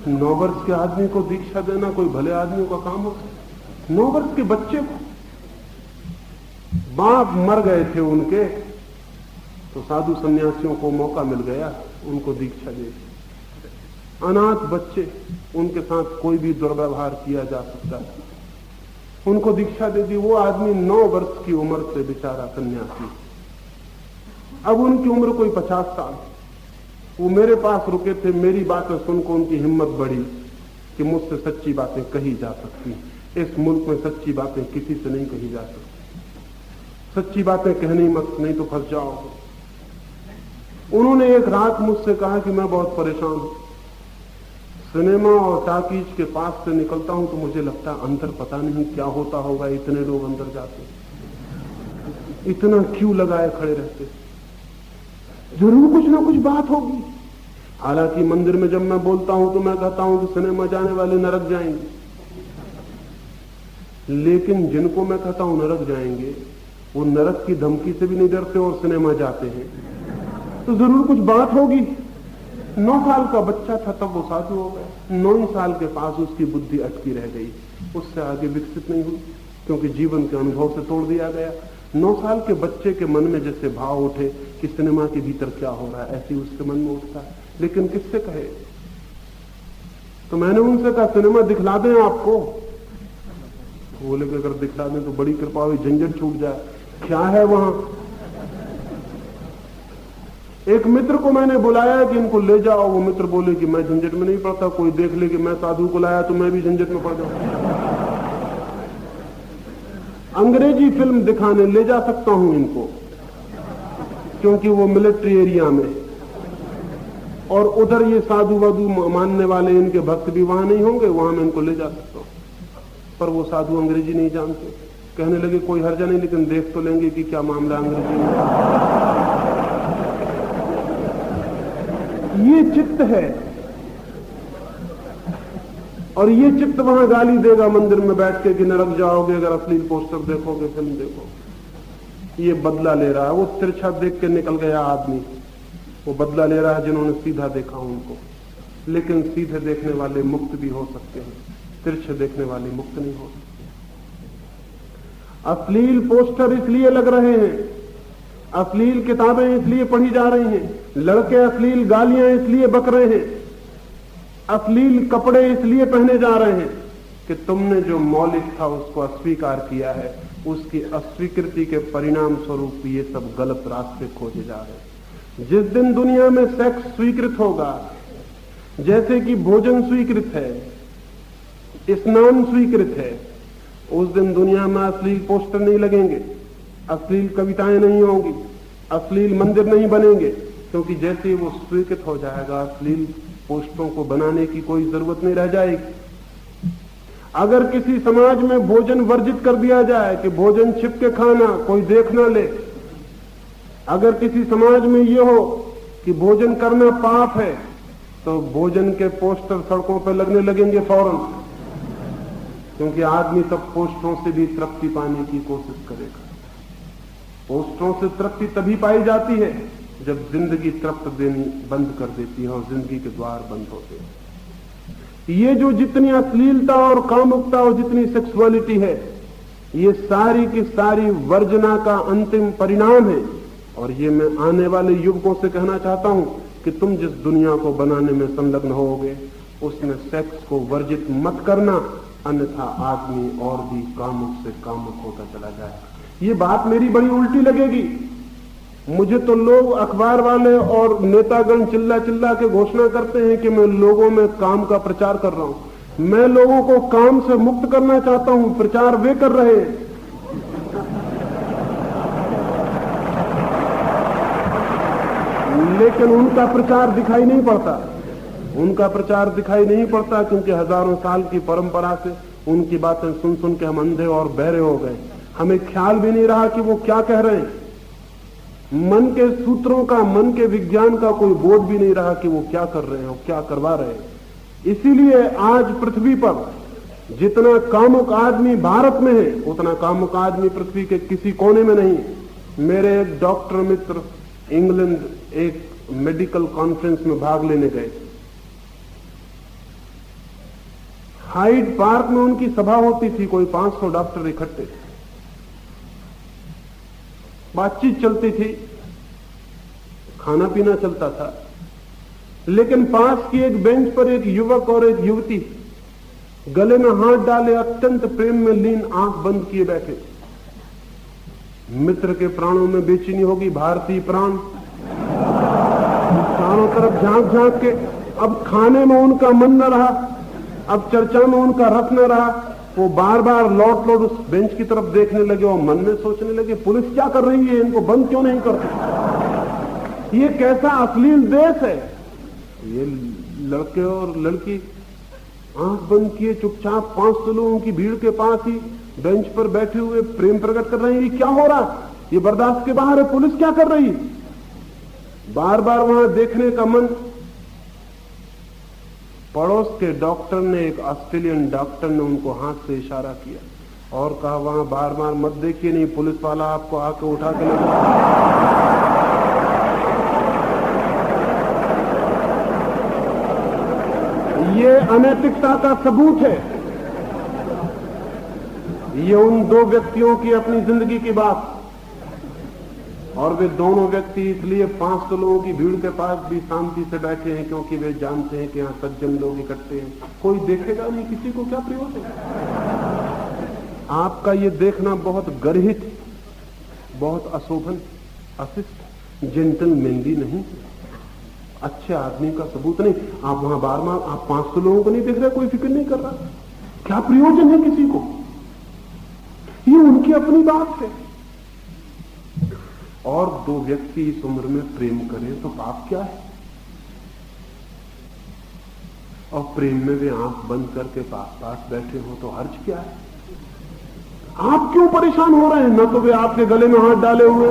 9 वर्ष के आदमी को दीक्षा देना कोई भले आदमियों का काम हो? 9 वर्ष के बच्चे को, बाप मर गए थे उनके, तो साधु सन्यासियों को मौका मिल गया, उनको दीक्षा दे दी। अनाथ बच्चे, उनके साथ कोई भी दुर्व्यवहार किया जा सकता है, उनको दीक्षा दे दी। वो आदमी 9 वर्ष की उम्र से बेचारा सन्यासी, अब उनकी उम्र कोई 50 साल। वो मेरे पास रुके थे, मेरी बातें सुनकर उनकी हिम्मत बढ़ी कि मुझसे सच्ची बातें कही जा सकती। इस मुल्क में सच्ची बातें किसी से नहीं कही जा सकती, सच्ची बातें कहनी मत, नहीं तो फंस जाओगे। उन्होंने एक रात मुझसे कहा कि मैं बहुत परेशान हूं, सिनेमा और टाकीज के पास से निकलता हूं तो मुझे लगता है अंदर पता नहीं क्या होता होगा, इतने लोग अंदर जाते, इतना क्यों लगाए खड़े रहते, जरूर कुछ ना कुछ बात होगी। हालांकि मंदिर में जब मैं बोलता हूं तो मैं कहता हूं कि सिनेमा जाने वाले नरक जाएंगे, लेकिन जिनको मैं कहता हूं नरक जाएंगे, वो नरक की धमकी से भी नहीं डरते और सिनेमा जाते हैं, तो जरूर कुछ बात होगी। 9 साल का बच्चा था तब वो साधु हो गया। 9 साल के पास उसकी बुद्धि अटकी रह गई, उससे आगे विकसित नहीं हुई, क्योंकि जीवन के अनुभव से तोड़ दिया गया। 9 साल के बच्चे के मन में जैसे भाव उठे कि सिनेमा के भीतर क्या हो रहा है, ऐसे ही उसके मन में उठता है। लेकिन किससे कहे? तो मैंने उनसे कहा सिनेमा दिखला दें आपको। बोले कि अगर दिखला दें तो बड़ी कृपा हुई, झंझट छूट जाए। क्या है वहां? एक मित्र को मैंने बुलाया कि इनको ले जाओ। वो मित्र बोले कि मैं झंझट में नहीं पड़ता, कोई देख ले कि मैं साधु को लाया तो मैं भी झंझट में पड़ जाऊं। अंग्रेजी फिल्म दिखाने ले जा सकता हूं इनको, क्योंकि वो मिलिट्री एरिया में, और उधर ये साधु वाधु मानने वाले इनके भक्त भी वहां नहीं होंगे, वहां मैं इनको ले जा सकता हूं। पर वो साधु अंग्रेजी नहीं जानते। कहने लगे कोई हर्जा नहीं, लेकिन देख तो लेंगे कि क्या मामला अंग्रेजी में। ये चित्त है, और ये चित्त वहां गाली देगा मंदिर में बैठ के कि नरक जाओगे अगर अश्लील पोस्टर देखोगे, फिल्म देखोगे। ये बदला ले रहा है। वो तिरछा देख के निकल गया आदमी, वो बदला ले रहा है जिन्होंने सीधा देखा उनको। लेकिन सीधे देखने वाले मुक्त भी हो सकते हैं, तिरछे देखने वाले मुक्त नहीं हो सकते। अश्लील पोस्टर इसलिए लग रहे हैं, अश्लील किताबें इसलिए पढ़ी जा रही हैं, लड़के अश्लील गालियां इसलिए बक रहे हैं, अश्लील कपड़े इसलिए पहने जा रहे हैं कि तुमने जो मौलिक था उसको अस्वीकार किया है। उसकी अस्वीकृति के परिणाम स्वरूप ये सब गलत रास्ते खोजे जा रहे हैं। जिस दिन दुनिया में सेक्स स्वीकृत होगा, जैसे कि भोजन स्वीकृत है, स्नान स्वीकृत है, उस दिन दुनिया में अश्लील पोस्टर नहीं लगेंगे, अश्लील कविताएं नहीं होंगी, अश्लील मंदिर नहीं बनेंगे, क्योंकि जैसे ही वो स्वीकृत हो जाएगा अश्लील पोस्टरों को बनाने की कोई जरूरत नहीं रह जाएगी। अगर किसी समाज में भोजन वर्जित कर दिया जाए कि भोजन छिप के खाना, कोई देख ना ले, अगर किसी समाज में ये हो कि भोजन करना पाप है, तो भोजन के पोस्टर सड़कों पर लगने लगेंगे फौरन, क्योंकि आदमी तब पोस्टरों से भी तृप्ति पाने की कोशिश करेगा। पोस्टरों से तृप्ति तभी पाई जाती है जब जिंदगी तृप्त देनी बंद कर देती है और जिंदगी के द्वार बंद होते हैं। ये जो जितनी अश्लीलता और कामुकता और जितनी सेक्सुअलिटी है, ये सारी की सारी वर्जना का अंतिम परिणाम है। और ये मैं आने वाले युवकों से कहना चाहता हूं कि तुम जिस दुनिया को बनाने में संलग्न होगे, उसमें सेक्स को वर्जित मत करना, अन्यथा आदमी और भी कामुक से कामुक होता चला जाएगा। ये बात मेरी बड़ी उल्टी लगेगी। मुझे तो लोग, अखबार वाले और नेतागण चिल्ला चिल्ला के घोषणा करते हैं कि मैं लोगों में काम का प्रचार कर रहा हूं। मैं लोगों को काम से मुक्त करना चाहता हूं, प्रचार वे कर रहे हैं। लेकिन उनका प्रचार दिखाई नहीं पड़ता, उनका प्रचार दिखाई नहीं पड़ता, क्योंकि हजारों साल की परंपरा से उनकी बातें सुन सुन के हम अंधे और बहरे हो गए। हमें ख्याल भी नहीं रहा कि वो क्या कह रहे हैं। मन के सूत्रों का, मन के विज्ञान का कोई बोध भी नहीं रहा कि वो क्या कर रहे हैं और क्या करवा रहे हैं। इसीलिए आज पृथ्वी पर जितना कामुक आदमी भारत में है, उतना कामुक आदमी पृथ्वी के किसी कोने में नहीं। मेरे एक डॉक्टर मित्र इंग्लैंड एक मेडिकल कॉन्फ्रेंस में भाग लेने गए। हाइड पार्क में उनकी सभा होती थी, कोई 500 डॉक्टर इकट्ठे, बातचीत चलती थी, खाना पीना चलता था। लेकिन पास की एक बेंच पर एक युवक और एक युवती गले में हाथ डाले अत्यंत प्रेम में लीन, आंख बंद किए बैठे। मित्र के प्राणों में बेचैनी होगी, भारतीय प्राण चारों तरफ झांक झांक के। अब खाने में उनका मन न रहा, अब चर्चा में उनका रस न रहा। वो बार बार लौट लौट उस बेंच की तरफ देखने लगे और मन में सोचने लगे, पुलिस क्या कर रही है, इनको बंद क्यों नहीं करती? ये कैसा अश्लील देश है। ये लड़के और लड़की आंख बंद किए चुपचाप 500 लोगों की भीड़ के पास ही बेंच पर बैठे हुए प्रेम प्रकट कर रहे हैं। ये क्या हो रहा, ये बर्दाश्त के बाहर है, पुलिस क्या कर रही? बार बार वहां देखने का मन। पड़ोस के डॉक्टर ने, एक ऑस्ट्रेलियन डॉक्टर ने उनको हाथ से इशारा किया और कहा वहां बार बार मत देखिए, नहीं पुलिस वाला आपको आके उठा के ले ये अनैतिकता का सबूत है। ये उन दो व्यक्तियों की अपनी जिंदगी की बात, और वे दोनों व्यक्ति इसलिए 500 लोगों की भीड़ के पास भी शांति से बैठे हैं क्योंकि वे जानते हैं कि यहां सज्जन लोग इकट्ठे हैं, कोई देखेगा नहीं, किसी को क्या प्रयोजन। आपका ये देखना बहुत गर्हित, बहुत अशोभन, अशिष्ट, जेंटलमैनली नहीं, अच्छे आदमी का सबूत नहीं। आप वहां बार बार आप 500 लोगों को नहीं देख रहे, कोई फिक्र नहीं कर रहा, क्या प्रयोजन है किसी को। ये उनकी अपनी बात है। और दो व्यक्ति इस उम्र में प्रेम करें तो पाप क्या है? और प्रेम में वे आंख बंद करके पास बैठे हो तो हर्ज क्या है? आप क्यों परेशान हो रहे हैं? न तो वे आपके गले में हाथ डाले हुए,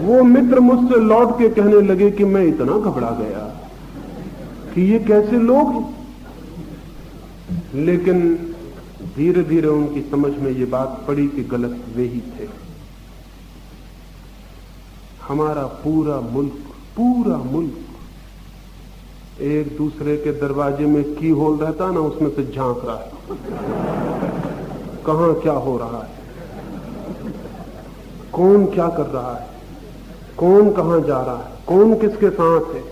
वो मित्र मुझसे लौट के कहने लगे कि मैं इतना घबरा गया कि ये कैसे लोग हैं। लेकिन धीरे धीरे उनकी समझ में ये बात पड़ी कि गलत वे ही थे। हमारा पूरा मुल्क एक दूसरे के दरवाजे में की होल रहता ना, उसमें से झांक रहा है कहां क्या हो रहा है, कौन क्या कर रहा है, कौन कहां जा रहा है, कौन किसके साथ है,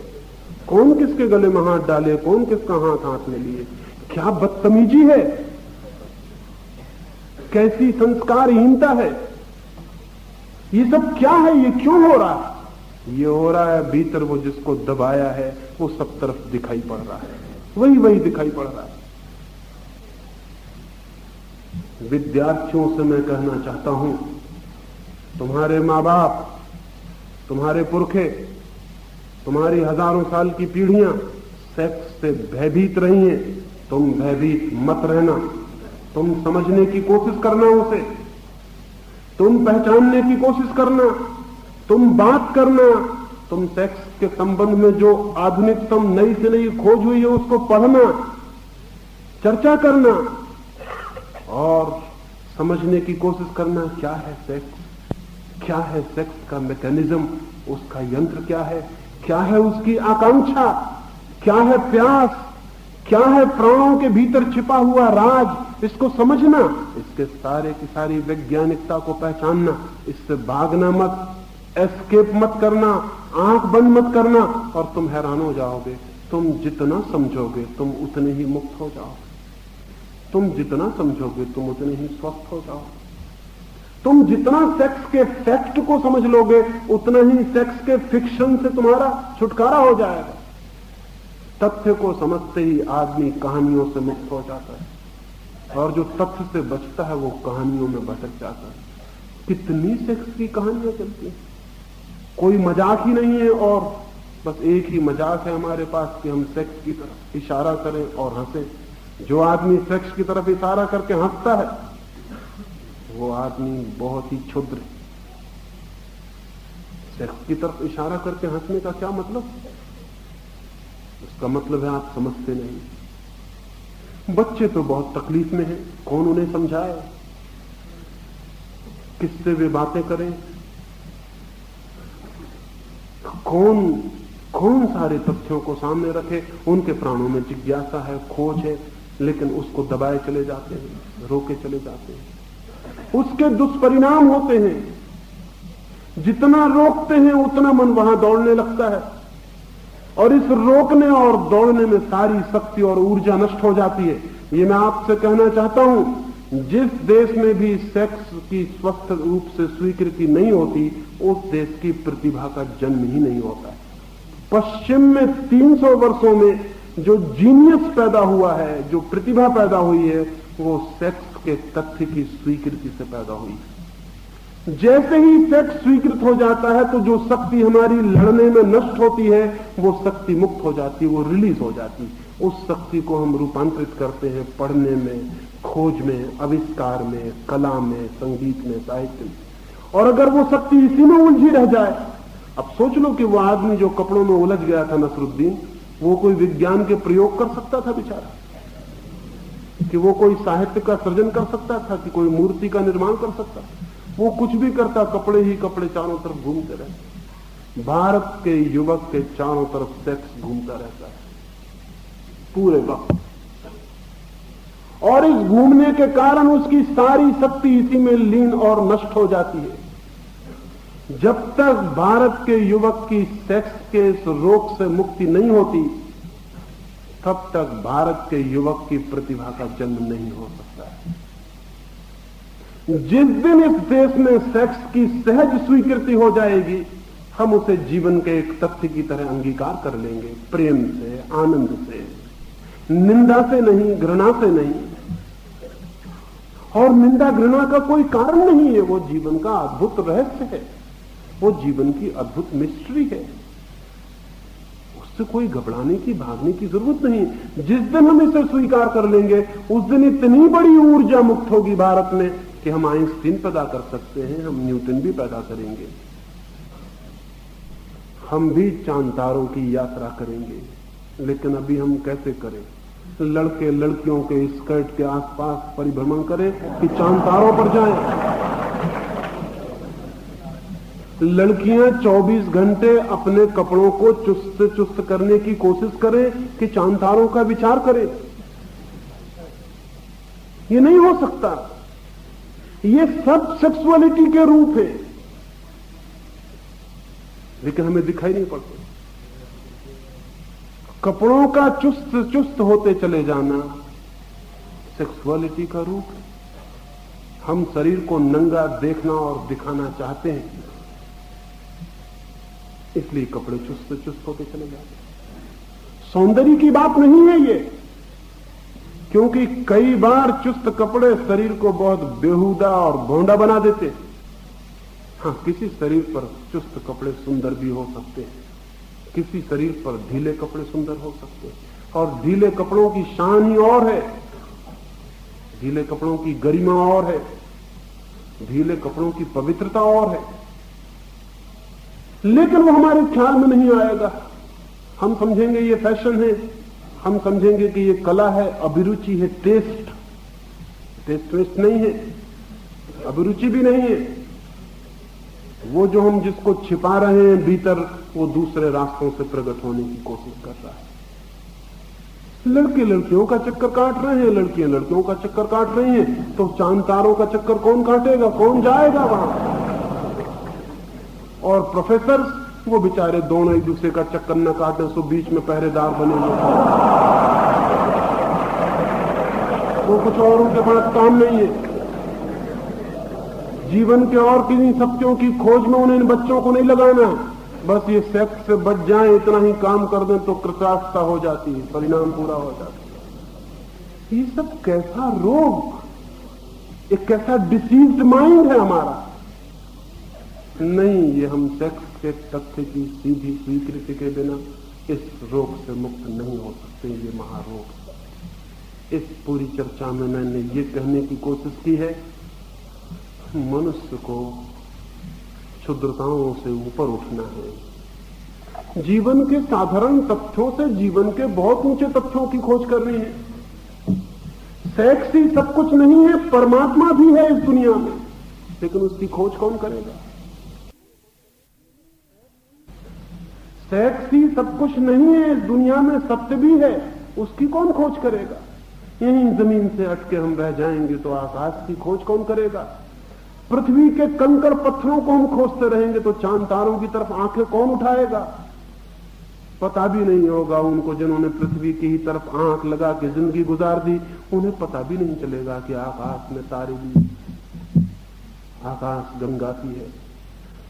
कौन किसके गले में हाथ डाले, कौन किसका हाथ में लिए। क्या बदतमीजी है, कैसी संस्कारहीनता है, ये सब क्या है, ये क्यों हो रहा है? ये हो रहा है भीतर वो जिसको दबाया है वो सब तरफ दिखाई पड़ रहा है, वही दिखाई पड़ रहा है। विद्यार्थियों से मैं कहना चाहता हूं, तुम्हारे मां बाप, तुम्हारे पुरखे, तुम्हारी हजारों साल की पीढ़ियां सेक्स से भयभीत रही हैं, तुम भयभीत मत रहना। तुम समझने की कोशिश करना उसे, तुम पहचानने की कोशिश करना, तुम बात करना, तुम सेक्स के संबंध में जो आधुनिकतम नई से नई खोज हुई है उसको पढ़ना, चर्चा करना और समझने की कोशिश करना। क्या है सेक्स, क्या है सेक्स का मैकेनिज्म, उसका यंत्र क्या है उसकी आकांक्षा, क्या है प्यास, क्या है प्राणों के भीतर छिपा हुआ राज, इसको समझना, इसके सारे की सारी वैज्ञानिकता को पहचानना, इससे भागना मत, एस्केप मत करना, आंख बंद मत करना, और तुम हैरान हो जाओगे। तुम जितना समझोगे तुम उतने ही मुक्त हो जाओगे, तुम जितना समझोगे तुम उतने ही स्वस्थ हो जाओगे, तुम जितना सेक्स के फैक्ट को समझ लोगे उतना ही सेक्स के फिक्शन से तुम्हारा छुटकारा हो जाएगा। तथ्य को समझते ही आदमी कहानियों से मुक्त हो जाता है, और जो तथ्य से बचता है वो कहानियों में भटक जाता है। कितनी सेक्स की कहानियां चलती हैं, कोई मजाक ही नहीं है, और बस एक ही मजाक है हमारे पास कि हम सेक्स की तरफ इशारा करें और हंसें। जो आदमी सेक्स की तरफ इशारा करके हंसता है वो आदमी बहुत ही क्षुद्र है। सेक्स की तरफ इशारा करके हंसने का क्या मतलब? उसका मतलब है आप समझते नहीं। बच्चे तो बहुत तकलीफ में हैं, कौन उन्हें समझाए, किससे वे बातें करें, कौन सारे तथ्यों को सामने रखे। उनके प्राणों में जिज्ञासा है, खोज है, लेकिन उसको दबाए चले जाते हैं, रोके चले जाते हैं। उसके दुष्परिणाम होते हैं। जितना रोकते हैं उतना मन वहां दौड़ने लगता है, और इस रोकने और दौड़ने में सारी शक्ति और ऊर्जा नष्ट हो जाती है। ये मैं आपसे कहना चाहता हूं, जिस देश में भी सेक्स की स्वस्थ रूप से स्वीकृति नहीं होती उस देश की प्रतिभा का जन्म ही नहीं होता है। पश्चिम में 300 वर्षों में जो जीनियस पैदा हुआ है, जो प्रतिभा पैदा हुई है, वो सेक्स के तथ्य की स्वीकृति से पैदा हुई है। जैसे ही सेक्स स्वीकृत हो जाता है तो जो शक्ति हमारी लड़ने में नष्ट होती है वो शक्ति मुक्त हो जाती है, वो रिलीज हो जाती है। उस शक्ति को हम रूपांतरित करते हैं पढ़ने में, खोज में, आविष्कार में, कला में, संगीत में, साहित्य में। और अगर वो शक्ति इसी में उलझी रह जाए, अब सोच लो कि वो आदमी जो कपड़ों में उलझ गया था नसरुद्दीन, वो कोई विज्ञान के प्रयोग कर सकता था बेचारा, कि वो कोई साहित्य का सृजन कर सकता था, कि कोई मूर्ति का निर्माण कर सकता था। वो कुछ भी करता, कपड़े ही कपड़े चारों तरफ घूमते रहते। भारत के युवक के चारों तरफ सेक्स घूमता रहता है पूरे वक्त, और इस घूमने के कारण उसकी सारी शक्ति इसी में लीन और नष्ट हो जाती है। जब तक भारत के युवक की सेक्स के इस रोग से मुक्ति नहीं होती, तब तक भारत के युवक की प्रतिभा का जन्म नहीं हो सकता है। जिस दिन इस देश में सेक्स की सहज स्वीकृति हो जाएगी, हम उसे जीवन के एक तथ्य की तरह अंगीकार कर लेंगे, प्रेम से, आनंद से, निंदा से नहीं, घृणा से नहीं। और निंदा घृणा का कोई कारण नहीं है, वो जीवन का अद्भुत रहस्य है, वो जीवन की अद्भुत मिस्ट्री है। उससे कोई घबराने की, भागने की जरूरत नहीं। जिस दिन हम इसे स्वीकार कर लेंगे, उस दिन इतनी बड़ी ऊर्जा मुक्त होगी भारत में कि हम आइंस्टीन पैदा कर सकते हैं, हम न्यूटन भी पैदा करेंगे, हम भी चांद तारों की यात्रा करेंगे। लेकिन अभी हम कैसे करें? लड़के लड़कियों के स्कर्ट के आसपास परिभ्रमण करें कि चांद तारों पर जाएं? लड़कियां 24 घंटे अपने कपड़ों को चुस्त से चुस्त करने की कोशिश करें कि चांद तारों का विचार करें? ये नहीं हो सकता। ये सब सेक्सुअलिटी के रूप है, लेकिन हमें दिखाई नहीं पड़ते। कपड़ों का चुस्त चुस्त होते चले जाना सेक्सुअलिटी का रूप है। हम शरीर को नंगा देखना और दिखाना चाहते हैं, इसलिए कपड़े चुस्त चुस्त होते चले जाते हैं। सौंदर्य की बात नहीं है ये, क्योंकि कई बार चुस्त कपड़े शरीर को बहुत बेहुदा और भोंडा बना देते। हाँ, किसी शरीर पर चुस्त कपड़े सुंदर भी हो सकते हैं, किसी शरीर पर ढीले कपड़े सुंदर हो सकते हैं, और ढीले कपड़ों की शान ही और है, ढीले कपड़ों की गरिमा और है, ढीले कपड़ों की पवित्रता और है। लेकिन वो हमारे ख्याल में नहीं आएगा। हम समझेंगे ये फैशन है, हम समझेंगे कि ये कला है, अभिरुचि है, टेस्ट वेस्ट नहीं है, अभिरुचि भी नहीं है। वो जो हम जिसको छिपा रहे हैं भीतर, वो दूसरे रास्तों से प्रकट होने की कोशिश कर रहा है। लड़के लड़कियों का चक्कर काट रहे हैं, लड़कियां लड़कियों का चक्कर काट रही हैं, तो चांद तारों का चक्कर कौन काटेगा, कौन जाएगा वहां? और प्रोफेसर वो बेचारे दोनों एक दूसरे का चक्कर न काटने, सो बीच में पहरेदार बने हुए, वो कुछ और उनके पास काम नहीं है। जीवन के और किसी सत्यों की खोज में उन्हें इन बच्चों को नहीं लगाना, बस ये सेक्स से बच जाएं, इतना ही काम कर दें तो कृतार्थता हो जाती है, परिणाम पूरा हो जाता है। ये सब कैसा रोग, एक कैसा डिसीज्ड माइंड है हमारा। नहीं, ये हम सेक्स के तथ्य की सीधी स्वीकृति के बिना इस रोग से मुक्त नहीं हो सकते। ये महारोग। इस पूरी चर्चा में मैंने ये कहने की कोशिश की है, मनुष्य को क्षुद्रताओं से ऊपर उठना है, जीवन के साधारण तथ्यों से जीवन के बहुत ऊंचे तथ्यों की खोज करनी है। सेक्स ही सब कुछ नहीं है, परमात्मा भी है इस दुनिया में, लेकिन उसकी खोज कौन करेगा? सेक्स ही सब कुछ नहीं है इस दुनिया में, सत्य भी है, उसकी कौन खोज करेगा? यहीं जमीन से हटके हम रह जाएंगे तो आकाश की खोज कौन करेगा? पृथ्वी के कंकड़ पत्थरों को हम खोजते रहेंगे तो चांद तारों की तरफ आंखें कौन उठाएगा? पता भी नहीं होगा उनको जिन्होंने पृथ्वी की ही तरफ आंख लगा के जिंदगी गुजार दी, उन्हें पता भी नहीं चलेगा कि आकाश में तारे भी, आकाश गंगाती है,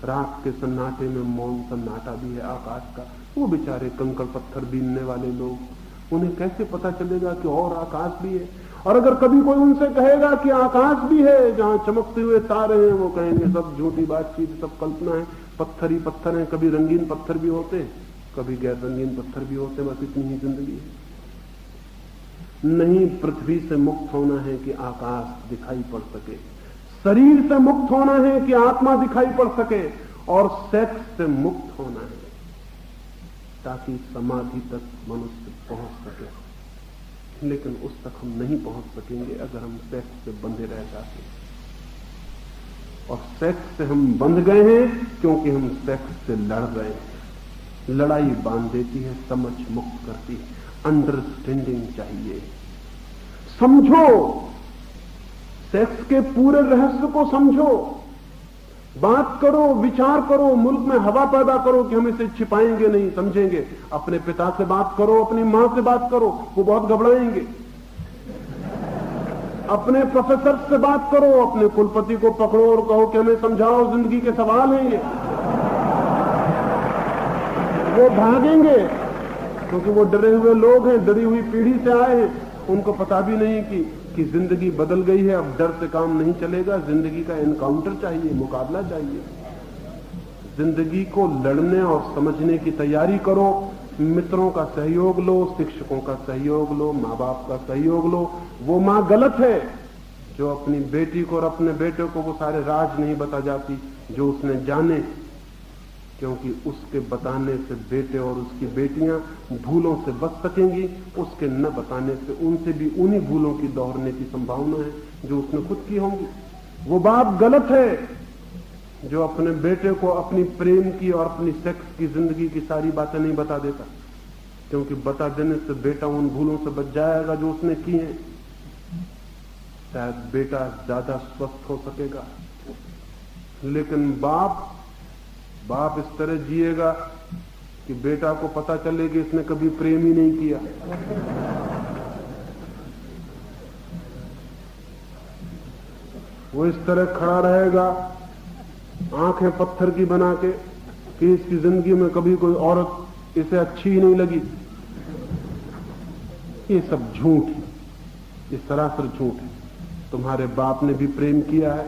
रात के सन्नाटे में मौन सन्नाटा भी है आकाश का। वो बेचारे कंकड़ पत्थर बीनने वाले लोग, उन्हें कैसे पता चलेगा कि और आकाश भी है? और अगर कभी कोई उनसे कहेगा कि आकाश भी है जहां चमकते हुए तारे हैं, वो कहेंगे सब झूठी बातचीत, सब कल्पना है, पत्थर ही पत्थर है। कभी रंगीन पत्थर भी होते, कभी गैर रंगीन पत्थर भी होते, बस इतनी ही जिंदगी है। नहीं, पृथ्वी से मुक्त होना है कि आकाश दिखाई पड़ सके, शरीर से मुक्त होना है कि आत्मा दिखाई पड़ सके, और सेक्स से मुक्त होना है ताकि समाधि तक मनुष्य पहुंच सके। लेकिन उस तक हम नहीं पहुंच सकेंगे अगर हम सेक्स से बंधे रह जाते हैं। और सेक्स से हम बंध गए हैं क्योंकि हम सेक्स से लड़ रहे हैं। लड़ाई बांध देती है, समझ मुक्त करती है। अंडरस्टैंडिंग चाहिए। समझो, सेक्स के पूरे रहस्य को समझो, बात करो, विचार करो, मुल्क में हवा पैदा करो कि हम इसे छिपाएंगे नहीं, समझेंगे। अपने पिता से बात करो, अपनी मां से बात करो, वो बहुत घबराएंगे। अपने प्रोफेसर से बात करो, अपने कुलपति को पकड़ो और कहो कि हमें समझाओ, जिंदगी के सवाल हैं ये। वो भागेंगे क्योंकि वो डरे हुए लोग हैं, डरी हुई पीढ़ी से आए हैं। उनको पता भी नहीं कि जिंदगी बदल गई है, अब डर से काम नहीं चलेगा। जिंदगी का एनकाउंटर चाहिए, मुकाबला चाहिए। जिंदगी को लड़ने और समझने की तैयारी करो। मित्रों का सहयोग लो, शिक्षकों का सहयोग लो, माँ बाप का सहयोग लो। वो माँ गलत है जो अपनी बेटी को और अपने बेटे को वो सारे राज नहीं बता जाती जो उसने जाने, क्योंकि उसके बताने से बेटे और उसकी बेटियां भूलों से बच सकेंगी। उसके न बताने से उनसे भी उन्हीं भूलों की दोहरने की संभावना है जो उसने खुद की होंगी। वो बाप गलत है जो अपने बेटे को अपनी प्रेम की और अपनी सेक्स की जिंदगी की सारी बातें नहीं बता देता, क्योंकि बता देने से बेटा उन भूलों से बच जाएगा जो उसने की हैं। शायद बेटा ज्यादा स्वस्थ हो सकेगा। लेकिन बाप इस तरह जिएगा कि बेटा को पता चले कि इसने कभी प्रेम ही नहीं किया। वो इस तरह खड़ा रहेगा, आंखें पत्थर की बना के, कि इसकी जिंदगी में कभी कोई औरत इसे अच्छी ही नहीं लगी। ये सब झूठ है, ये सरासर झूठ है। तुम्हारे बाप ने भी प्रेम किया है,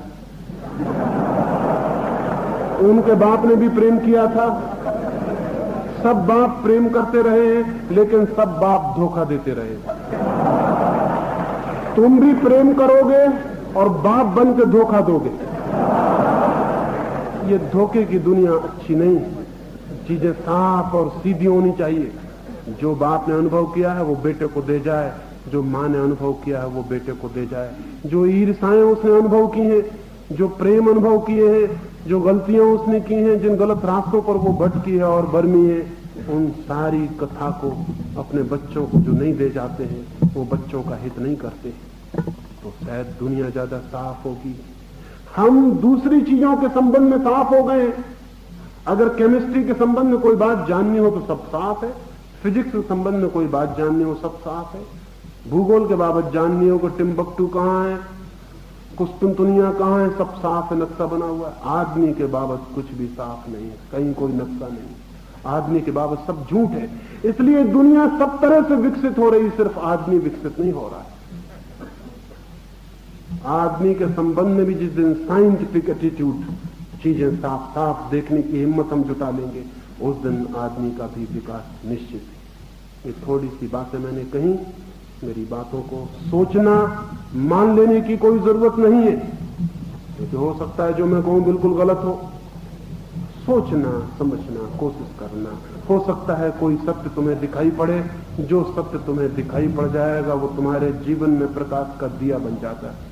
उनके बाप ने भी प्रेम किया था। सब बाप प्रेम करते रहे हैं, लेकिन सब बाप धोखा देते रहे। तुम भी प्रेम करोगे और बाप बन के धोखा दोगे। ये धोखे की दुनिया अच्छी नहीं है। चीजें साफ और सीधी होनी चाहिए। जो बाप ने अनुभव किया है वो बेटे को दे जाए, जो मां ने अनुभव किया है वो बेटे को दे जाए। जो ईर्ष्याएं उसने अनुभव की हैं, जो प्रेम अनुभव किए हैं, जो गलतियां उसने की हैं, जिन गलत रास्तों पर वो भटकी है और बर्मी है, उन सारी कथा को अपने बच्चों को जो नहीं दे जाते हैं, वो बच्चों का हित नहीं करते, तो शायद दुनिया ज्यादा साफ होगी। हम दूसरी चीजों के संबंध में साफ हो गए। अगर केमिस्ट्री के संबंध में कोई बात जाननी हो तो सब साफ है, फिजिक्स के संबंध में कोई बात जाननी हो सब साफ है, भूगोल के बाबत जाननी हो कि टिम्बकटू कहां है, कुस्तुनतुनिया कहां है, सब साफ है, नक्शा बना हुआ है। आदमी के बाबत कुछ भी साफ नहीं है, कहीं कोई नक्शा नहीं। आदमी के बाबत सब झूठ है। इसलिए दुनिया सब तरह से विकसित हो रही, सिर्फ आदमी विकसित नहीं हो रहा है। आदमी के संबंध में भी जिस दिन साइंटिफिक एटीट्यूड, चीजें साफ साफ देखने की हिम्मत हम जुटा लेंगे, उस दिन आदमी का भी विकास निश्चित है। ये थोड़ी सी बातें मैंने कही। मेरी बातों को सोचना, मान लेने की कोई जरूरत नहीं है, क्योंकि हो सकता है जो मैं कहूं बिल्कुल गलत हो। सोचना, समझना, कोशिश करना। हो सकता है कोई सत्य तुम्हें दिखाई पड़े, जो सत्य तुम्हें दिखाई पड़ जाएगा वो तुम्हारे जीवन में प्रकाश का दिया बन जाता है।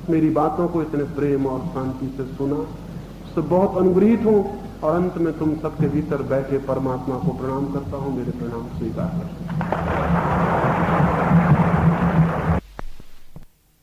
मेरी बातों को इतने प्रेम और शांति से सुना, उससे बहुत अनुग्रहित हूं। और अंत में तुम सबके भीतर बैठे परमात्मा को प्रणाम करता हूं। मेरे प्रणाम स्वीकार करें।